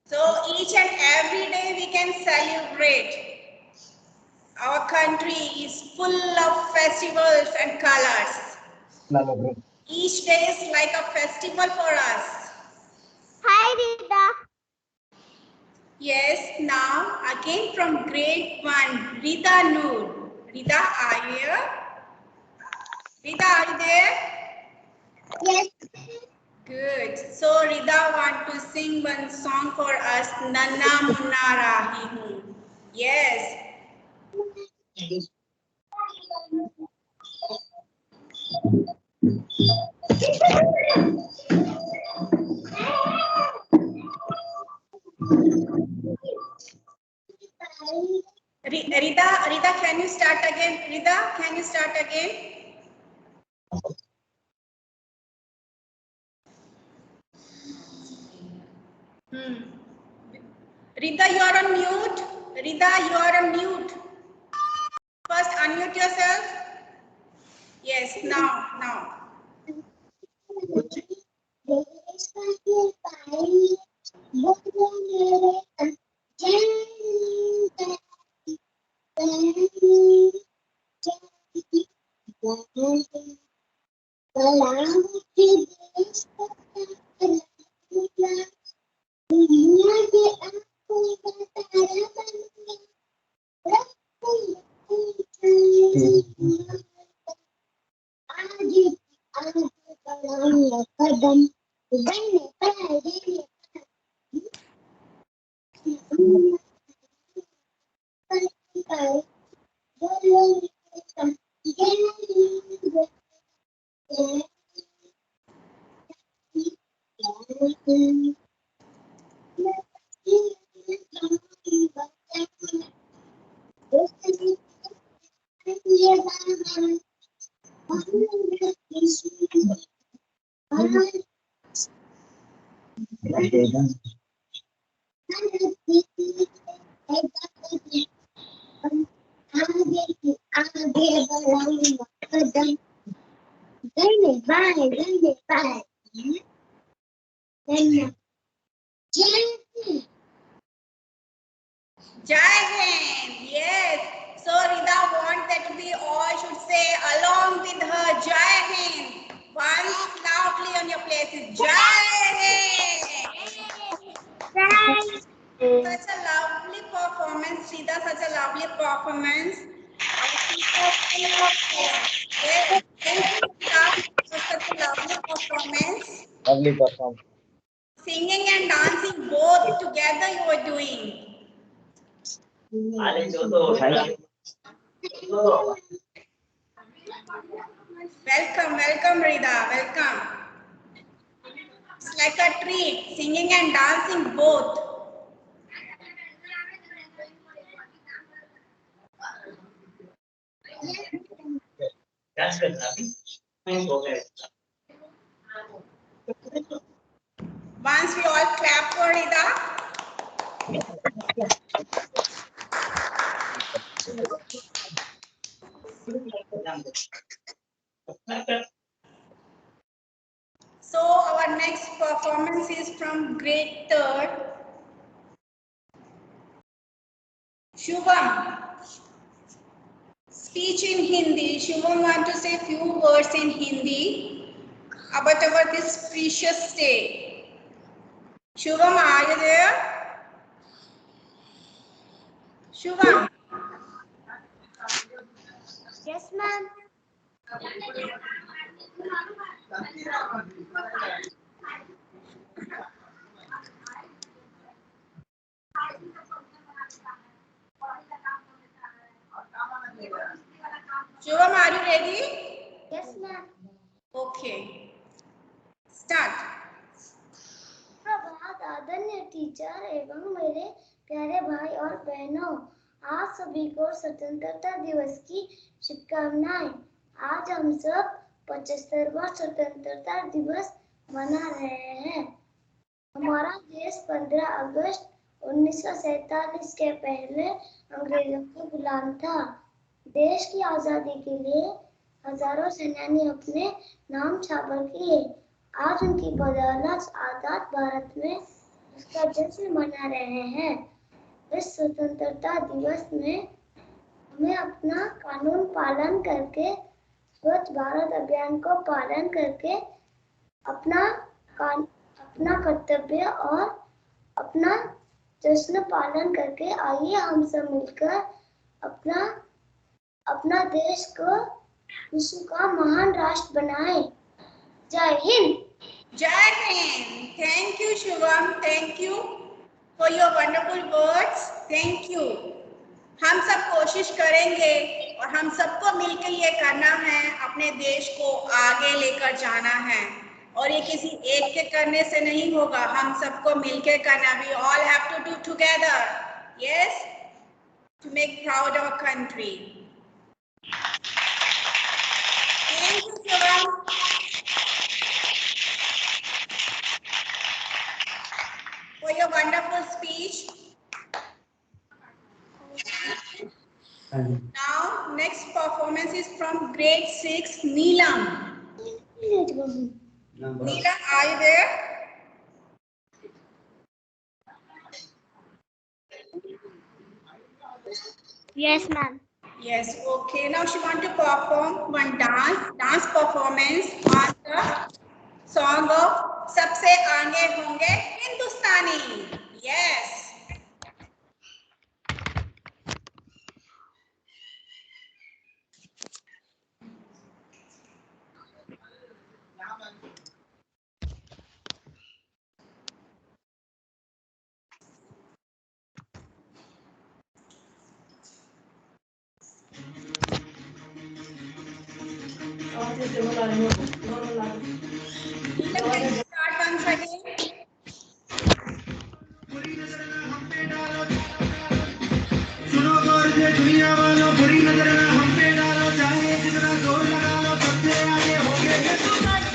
So each and every day we can celebrate. Our country is full of festivals and colors. Each day is like a festival for us. Hi, Rita. Yes, now again from grade 1, Rita Noor. Rita, are you here? Rita, are you there? Yes. Good. So Rita want to sing one song for us, Nanna Munna Rahi Hoon. Yes. Rita, can you start again? Rita, can you start again? Rita, you are on mute. Rita, you are on mute. First, unmute yourself. Yes, now. Jai Hind. Yes. So Rita wants that we all should say along with her Jai Hind. Once loudly on your places. Jai Hind. Such a lovely performance, Rita. Such a lovely performance. Yes. Thank you, Rita, for such a lovely performance. Lovely performance. Singing and dancing both together you were doing. Welcome, Rita. Welcome. It's like a treat, singing and dancing both. That's good, Nabi. Once we all clap for Ida. So our next performance is from grade 3rd. Shubham. Speech in Hindi. Shubham want to say few words in Hindi about this precious day. Shubham, are you there? Shubham. Yes, ma'am. Shubham, are you ready? Yes, ma'am. Okay. Start. प्रभात आदरणीय teacher एवं मेरे प्यारे भाई और बहनों, आप सभी को स्वतंत्रता दिवस की शुभकामनाएं। आज हम सब 75वां स्वतंत्रता दिवस मना रहे हैं। हमारा देश 15 अगस्त 1947 के पहले अंग्रेजों का गुलाम था। देश की आजादी के लिए हजारों सेनानी अपने नाम न्योछावर किए। आज उनकी बदौलत आजाद भारत में उसका जश्न मना रहे हैं। इस स्वतंत्रता दिवस में हमें अपना कानून पालन करके, स्वच्छ भारत अभियान को पालन करके अपना कर्तव्य और अपना जश्न पालन करके आइए हम सब मिलकर अपना देश को विश्व का महान राष्ट्र बनाएं। जय Hind. Jai Hind. Thank you, Shubham. Thank you for your wonderful words. Thank you. हम सब कोशिश करेंगे और हम सबको मिलकर ये करना है, अपने देश को आगे लेकर जाना है और ये किसी एक के करने से नहीं होगा, हम सबको मिलकर करना। We all have to do together. Yes, to make proud our country. Thank you, Shubham. For your wonderful speech. Now, next performance is from grade 6, Neelam. Neelam, are you there? Yes, ma'am. Yes, okay. Now she want to perform one dance performance on the song of सबसे आगे होंगे हिंदुस्तानी. Yes. Let's start once again. सुनो गौर से दुनिया वालों, बुरी नजर ना हम पे डालो, चाहे जितना जोर लगा लो, सबसे आगे होंगे हिंदुस्तानी।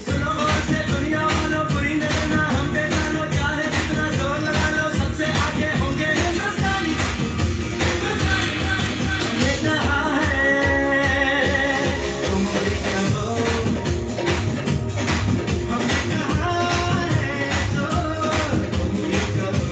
सुनो गौर से दुनिया वालों, बुरी नजर ना हम पे डालो, चाहे जितना जोर लगा लो, सबसे आगे होंगे हिंदुस्तानी। हमने कहा है तुम भी कहो, हमने कहा है तो तुम भी कहो।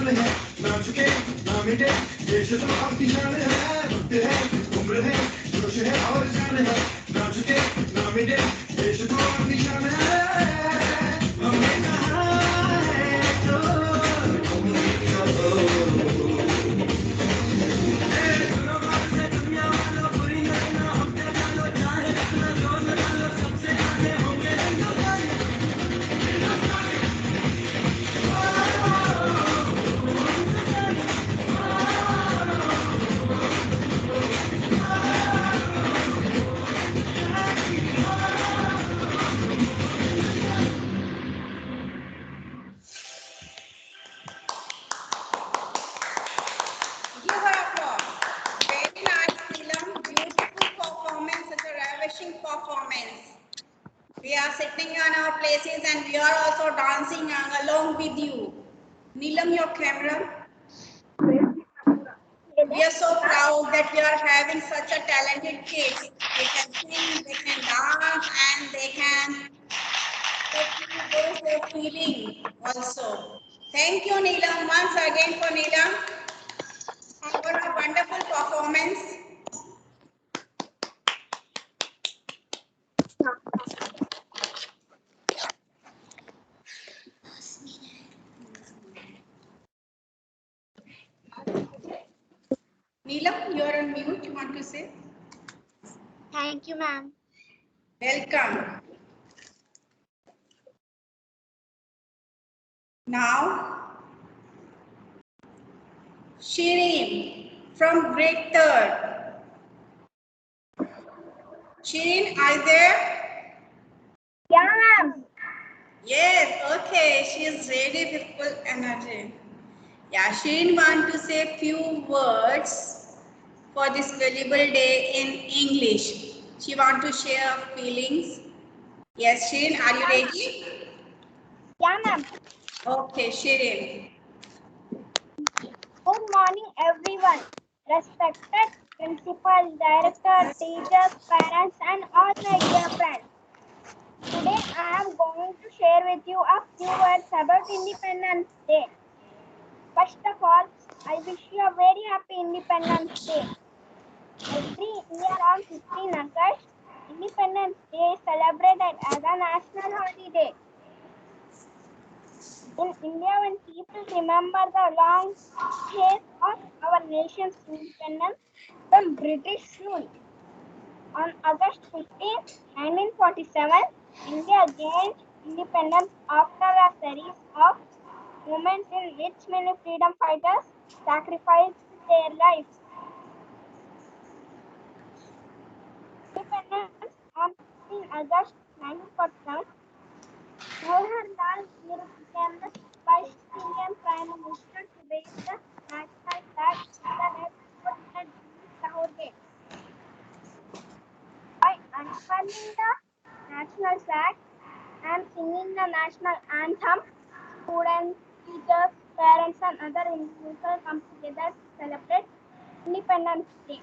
शान है, ना झुके ना मिटे, देश तो अपनी शान है, वक्त है, उम्र है, जोश है और जान है, ना झुके ना मिटे, देश तो अपनी शान है, हमने कहा है तो तुम कहो। दुनिया वालों बुरी नजर हम पे डालो, चाहे रखना जोर लगा लो, सबसे आगे होंगे हिंदुस्तानी। Give her applause. Very nice, Neelam. Beautiful performance, such a ravishing performance. We are sitting on our places and we are also dancing along with you. Neelam, your camera. We are so proud that we are having such a talented kids. They can sing, they can dance, and they can express their feeling also. Thank you, Neelam, once again for Neelam for a wonderful performance. Neelam, you are on mute. You want to say? Thank you, ma'am. Welcome. Now, Shireen from grade 3rd. Shireen, are you there? Yeah, ma'am. Yes, okay. She is ready with full energy. Yeah, Shireen want to say few words for this valuable day in English. She want to share her feelings. Yes, Shireen, are you ready? Yeah, ma'am. Okay, Shireen. Good morning, everyone. Respected principal, director, teachers, parents, and all my dear friends. Today, I am going to share with you a few words about Independence Day. First of all, I wish you a very happy Independence Day. Every year on 15 August, Independence Day is celebrated as a national holiday. In India, when people remember the long chase of our nation's independence from British rule, on August 15, 1947, India gained independence after a series of moments in which many freedom fighters sacrificed their lives. Independence on 15 August 1947, Jawaharlal Nehru became the first Indian Prime Minister to raise the national flag at the Red Fort at Delhi's Lahore Gate. By unfurling the national flag and singing the national anthem, students, teachers, parents, and other individuals come together to celebrate Independence Day.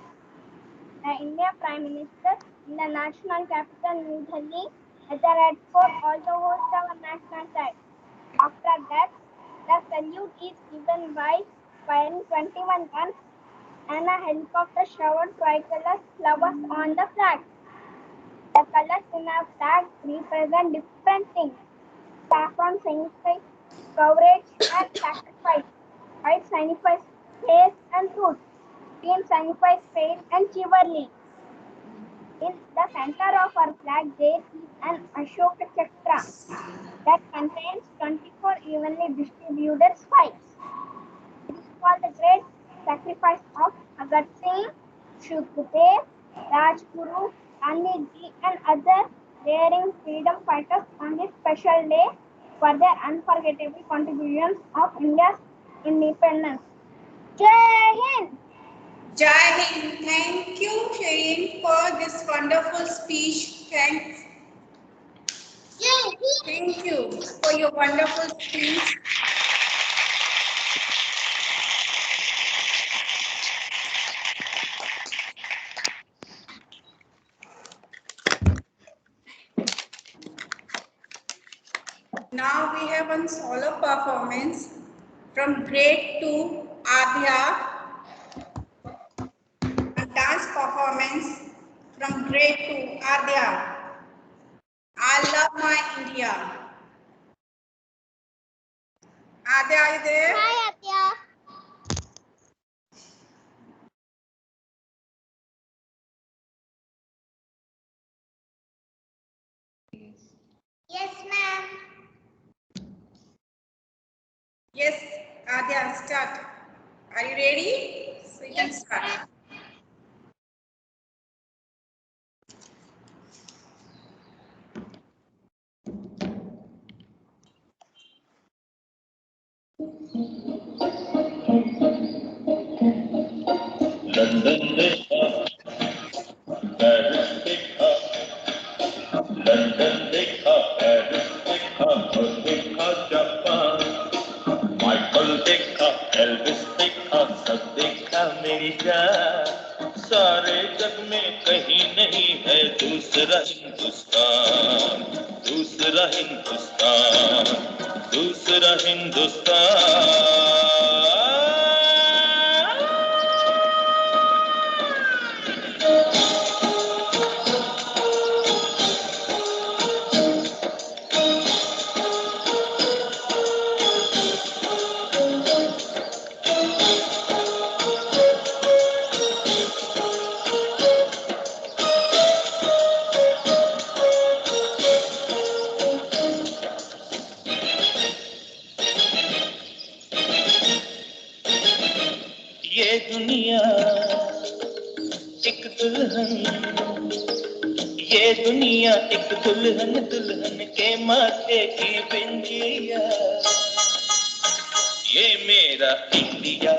The Indian Prime Minister in the national capital New Delhi at the Red Fort also holds our national flag. After that, the salute is given by firing 21 guns and a helicopter showered tricolor flowers on the flag. The colors in our flag represent different things. Saffron signifies courage and sacrifice. White signifies faith and truth. Green signifies faith and chivalry. In the center of our flag, there is an Ashoka Chakra that contains 24 evenly distributed spikes. It is called the Great Sacrifice of Bhagat Singh, Sukhdev, Rajguru, Gandhiji, and other daring freedom fighters on this special day for their unforgettable contributions of India's independence. Jai Hind! Jai Hind. Thank you, Shireen, for this wonderful speech. Thank you for your wonderful speech. Now we have one solo performance From grade 2, Adya, a dance performance from grade 2, Adya. I love my India. Adya, are you there? Hi, Atya. Yes, ma'am. Yes, Adya, start. Are you ready? So you can start. London देखा, Paris देखा, London देखा, Paris देखा और देखा Japan. Michael देखा, Elvis देखा, सब देखा मेरी जान। सारे जग में कहीं नहीं है दूसरा हिंदुस्तान, दूसरा हिंदुस्तान, दूसरा हिंदुस्तान। ये दुनिया एक दुल्हन, ये दुनिया एक दुल्हन, दुल्हन के माथे की बिंदिया। ये मेरा इंडिया,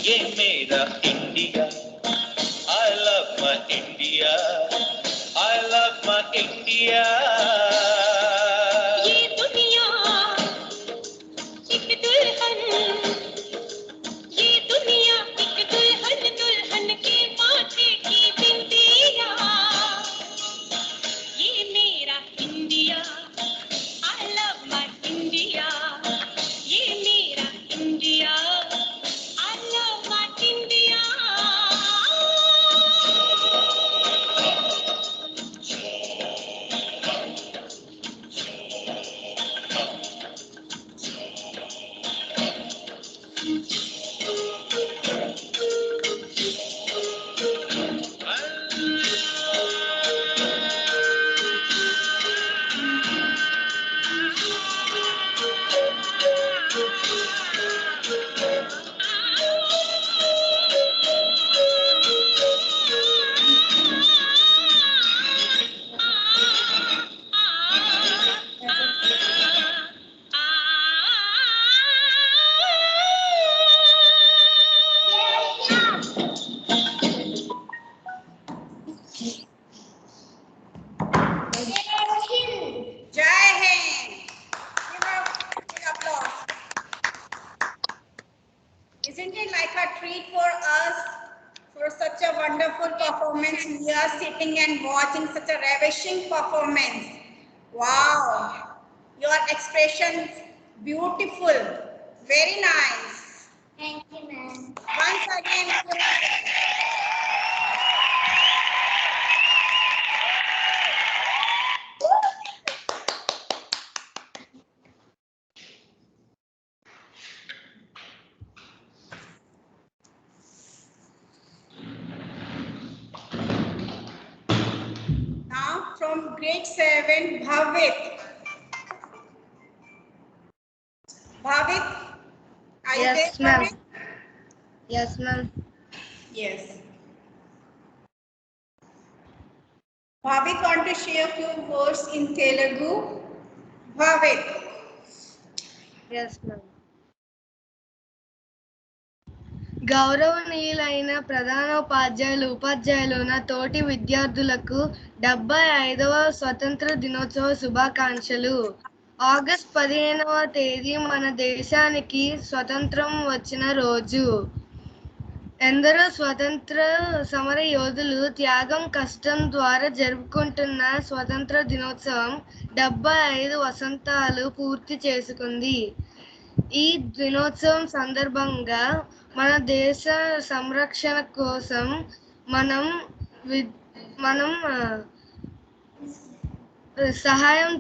ये मेरा India. I love my India, I love my India। ये दुनिया एक दुल्हन, ये दुनिया एक दुल्हन, दुल्हन के माथे की बिंदिया। ये मेरा India, I love my India। ये मेरा India, I love my India। Jai Hind. Give a big applause. Isn't it like a treat for us for such a wonderful performance? We are sitting and watching such a ravishing performance. Wow. Your expressions beautiful. Very nice. Thank you, ma'am. Once again. Now from grade 7, Bhavit. Bhavit, are you Yes, there, ma'am. Bhavit? Yes, ma'am. Yes. Bhavit want to share a few words in Telugu. Bhavit. Yes, ma'am. గౌరవనీయులైన ప్రధానోపాధ్యాయులు ఉపాధ్యాయులు నా తోటి విద్యార్థులకు 75వ స్వతంత్ర దినోత్సవ శుభాకాంక్షలు. August 15వ తేదీ మన దేశానికి స్వతంత్రం వచ్చిన రోజు. ఎందరో స్వతంత్ర సమర యోధులు త్యాగం కష్టం ద్వారా జరుపుకుంటున్న స్వతంత్ర దినోత్సవం 75 వసంతాలు పూర్తి చేసుకుంది. ఈ దినోత్సవం సందర్భంగా మన దేశ సంరక్షణ కోసం మనం సహాయం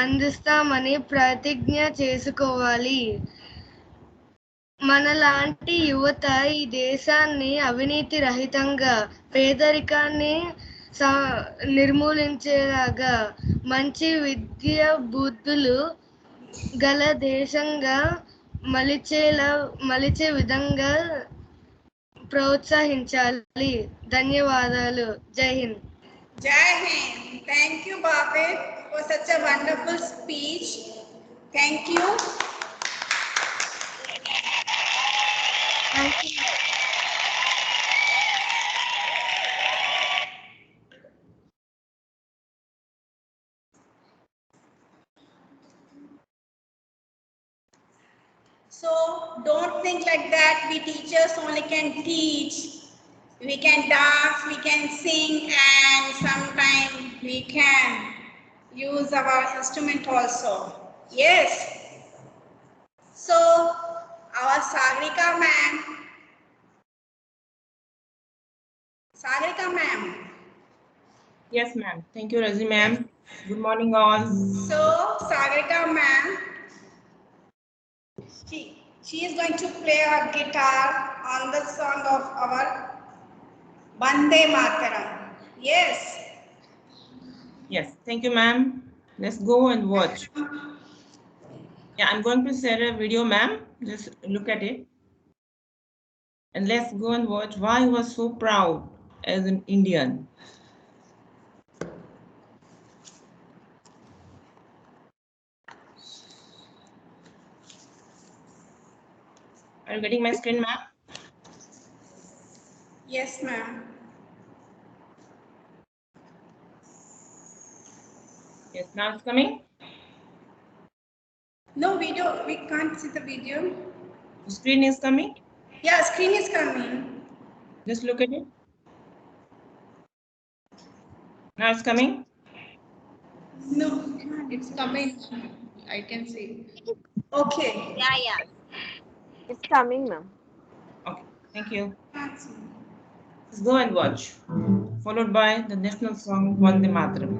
అందిస్తామని ప్రతిజ్ఞ చేసుకోవాలి. మనలాంటి యువత ఈ దేశాన్ని అవినీతి రహితంగా, పేదరికాన్ని నిర్మూలించేలాగా, మంచి విద్య బుద్ధులు గల దేశంగా మలిచే విధంగా ప్రోత్సహించాలి. ధన్యవాదాలు. జై Hind. Jai Hind. Thank you, Bhavit, for such a wonderful speech. Thank you. Thank you. So don't think like that. We teachers only can teach. We can dance, we can sing, and sometimes we can use our instrument also. Yes. So our Sagrika ma'am. Sagrika ma'am. Yes, ma'am. Thank you, Razi ma'am. Good morning, all. So Sagrika ma'am, she is going to play her guitar on the song of our Vande Mataram. Yes. Yes, thank you, ma'am. Let's go and watch. Yeah, I'm going to share a video, ma'am. Just look at it. And let's go and watch why he was so proud as an Indian. Are you getting my screen, ma'am? Yes, ma'am. Yes, now it's coming. No video, we can't see the video. The screen is coming? Yeah, screen is coming. Just look at it. Now it's coming? No, it's coming. I can see. Okay. Yeah. It's coming, ma'am. Okay, thank you. Let's go and watch. Followed by the national song Vande Mataram.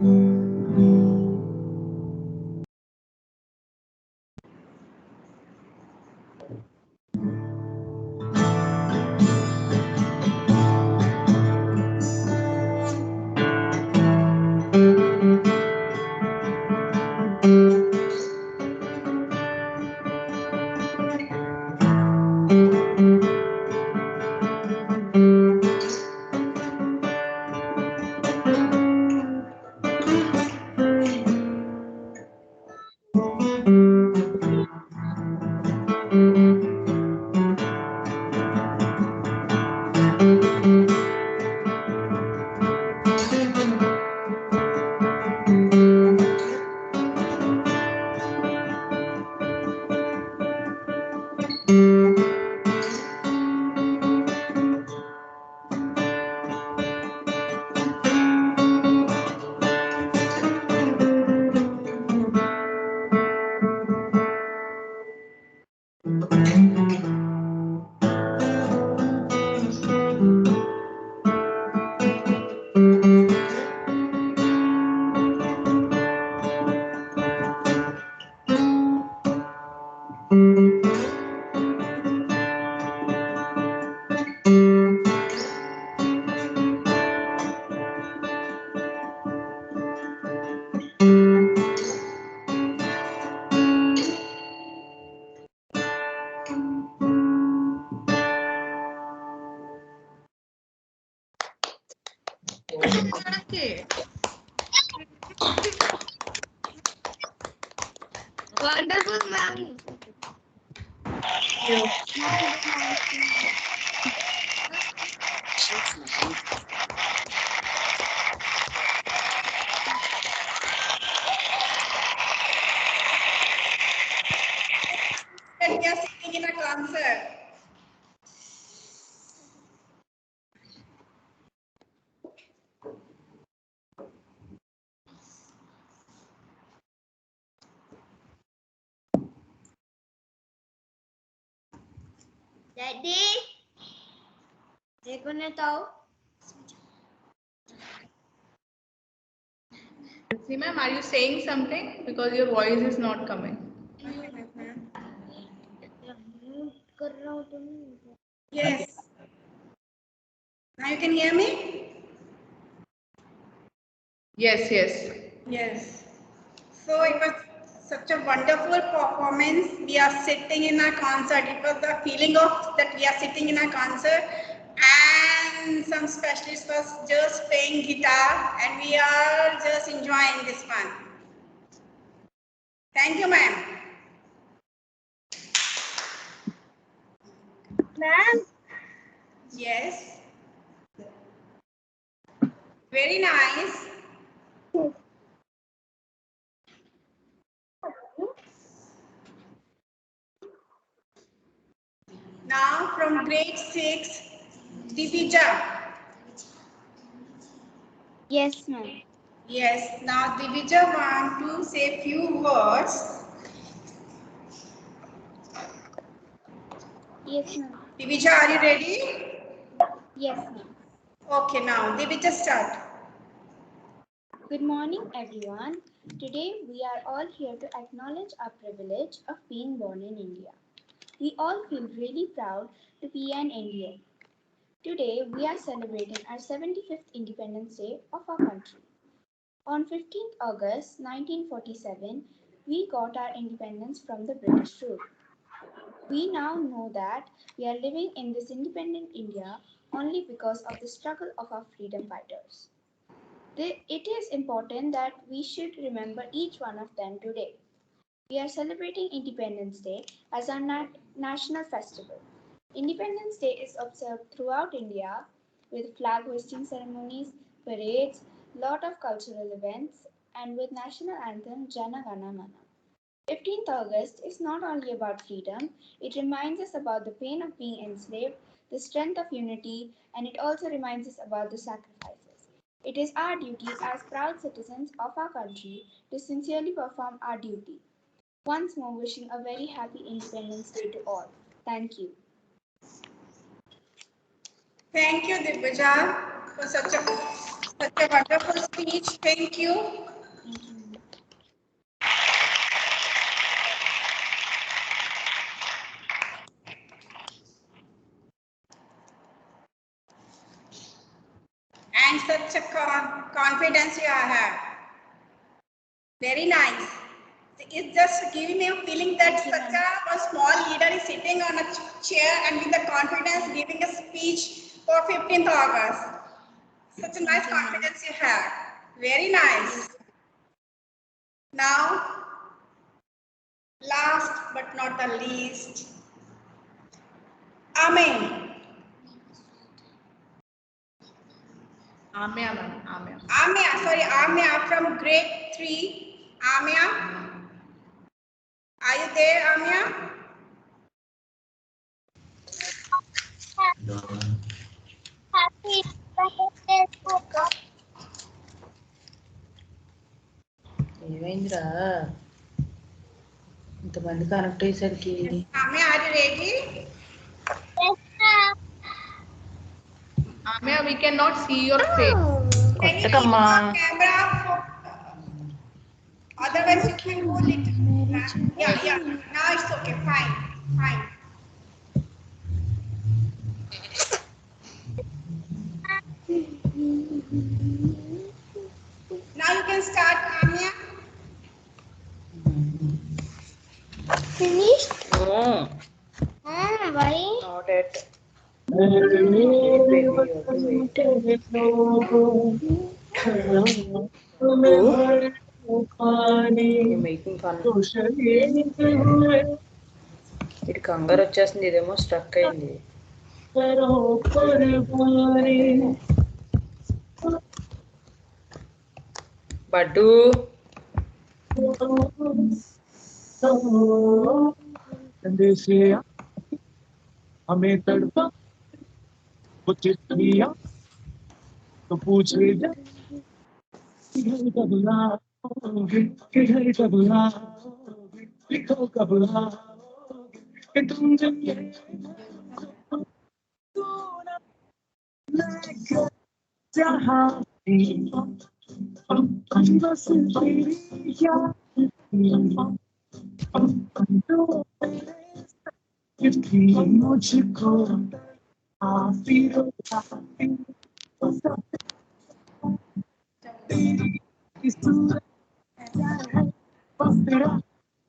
Wonderful, ma'am. That we are singing in a concert. Daddy, देखो ना तो See, ma'am, are you saying something? Because your voice is not coming. कर रहा हूँ तुम Yes. Now you can hear me? Yes, yes. Yes. So it was such a wonderful performance. We are sitting in a concert. It was the feeling of that we are sitting in a concert and some specialist was just playing guitar and we are just enjoying this fun. Thank you, ma'am. Ma'am. Yes. Very nice. Now from grade 6, Divija. Yes, ma'am. Yes, now Divija want to say few words. Yes, ma'am. Divija, are you ready? Yes, ma'am. Okay, now Divija start. Good morning, everyone. Today we are all here to acknowledge our privilege of being born in India. We all feel really proud to be an Indian. Today we are celebrating our 75th Independence Day of our country. On 15th August 1947, we got our independence from the British rule. We now know that we are living in this independent India only because of the struggle of our freedom fighters. It is important that we should remember each one of them today. We are celebrating Independence Day as our national festival. Independence Day is observed throughout India with flag hoisting ceremonies, parades, lot of cultural events, and with national anthem Jana Gana Mana. 15th August is not only about freedom, it reminds us about the pain of being enslaved, the strength of unity, and it also reminds us about the sacrifices. It is our duty as proud citizens of our country to sincerely perform our duty. Once more, wishing a very happy Independence Day to all. Thank you. Thank you, Divija, for such a wonderful speech. Thank you. Thank you. And such a confidence you have. Very nice. It's just giving me a feeling that such a small leader is sitting on a chair and with the confidence giving a speech for 15th August. Such a nice confidence you have. Very nice. Now, last but not the least, Amen. Amya, ma'am. Amya. Amya from grade 3. Amya. Are you there, Amya? Happy Independence Day. ఏమైందిరా ఇంతమంది connect అయ్యేసరికి Amya, are you ready? Yes, ma'am. Amya, we cannot see your face. Can you turn on camera? Otherwise, you can hold it. Yeah. Now it's okay. Fine. Now you can start, Amya. Finished? No, Why? not yet. You're making fun. ఇది కంగారు వచ్చేస్తుంది ఇదేమో struck అయింది bud हमें तड़पा वो चिट्ठियां तो पूछे जा किधर कब लाओगे किधर कब लाओगे लिखो कब लाओगे कि तुम जब ये जहाँ भी बस तेरी याद थी मुझको आफी तेरी सूरत बस तेरा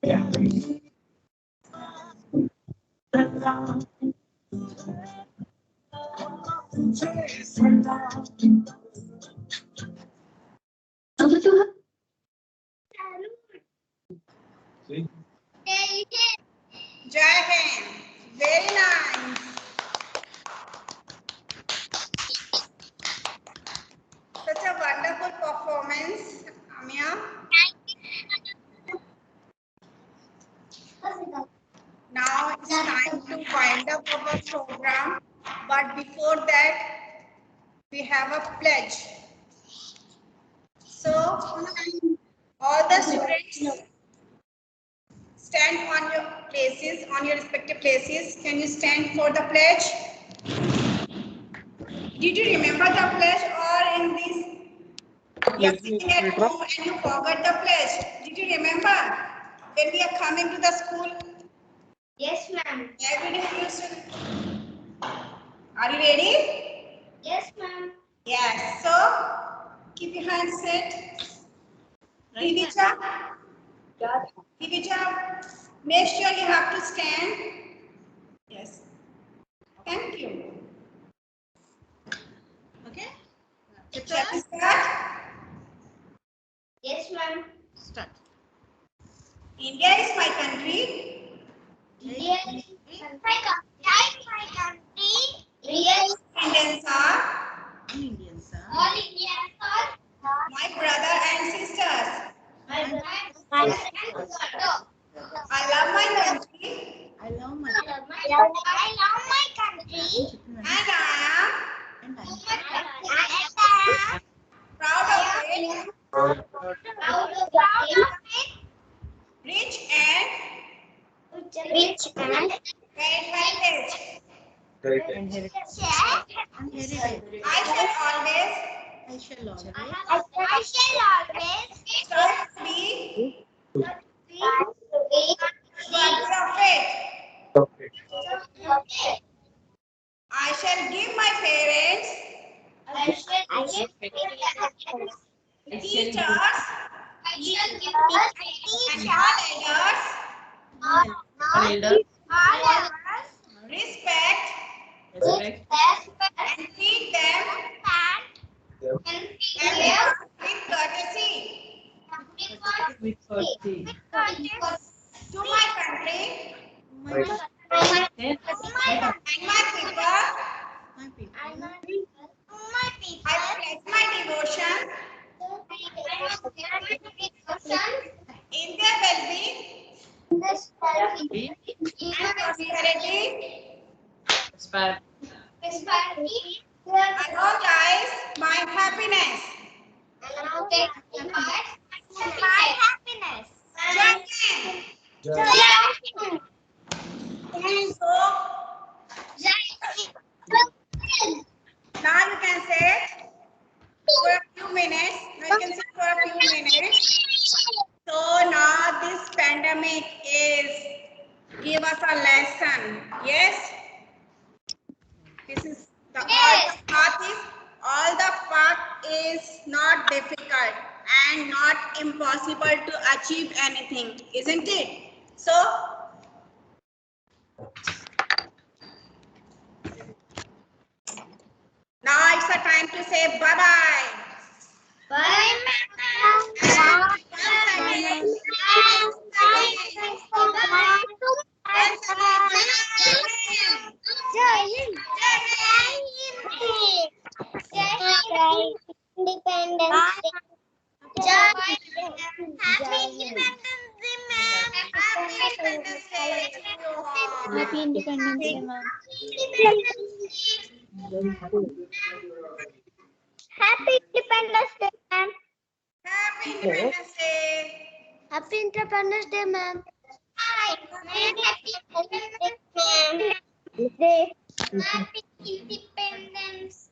प्यारी Jai Hind. Very nice. Such a wonderful performance, Amia. Now it's time to wind up our program. But before that, we have a pledge. So, all the students stand on your places, on your respective places. Can you stand for the pledge? Did you remember the pledge, or in this you are sitting at home and you forgot the pledge? Did you remember when we are coming to the school? Yes, ma'am. Every day we used to. Are you ready? Yes, ma'am. Yes. So keep your hands set. Divija, make sure you have to stand. Yes. Thank you. Okay. Shall we start? Yes, ma'am. Start. India is my country. India is my country. Real Indians are all Indians are my brother and sisters. my brother and sister. I love my country I love my country. and I am proud of it. Proud of it. Rich and Rich and great heritage. I shall always strive to be worthy of it. I shall give my parents, teachers, and all elders respect and treat them with courtesy. To my country and my people, I pledge my devotion in their well-being and prosperity. I organize my happiness. Jai Hind. So now you can say for a few minutes. Now you can sit for a few minutes. So now this pandemic is give us a lesson. Yes. This is the all the path is not difficult and not impossible to achieve anything, isn't it? So now it's the time to say bye-bye. Bye, Independence Day. Happy Independence Day, ma'am. Happy Independence Day. Happy Independence Day, ma'am. Happy Independence Day, ma'am. Happy Independence Day. Happy Independence Day, ma'am. Happy Independence Day. Happy Independence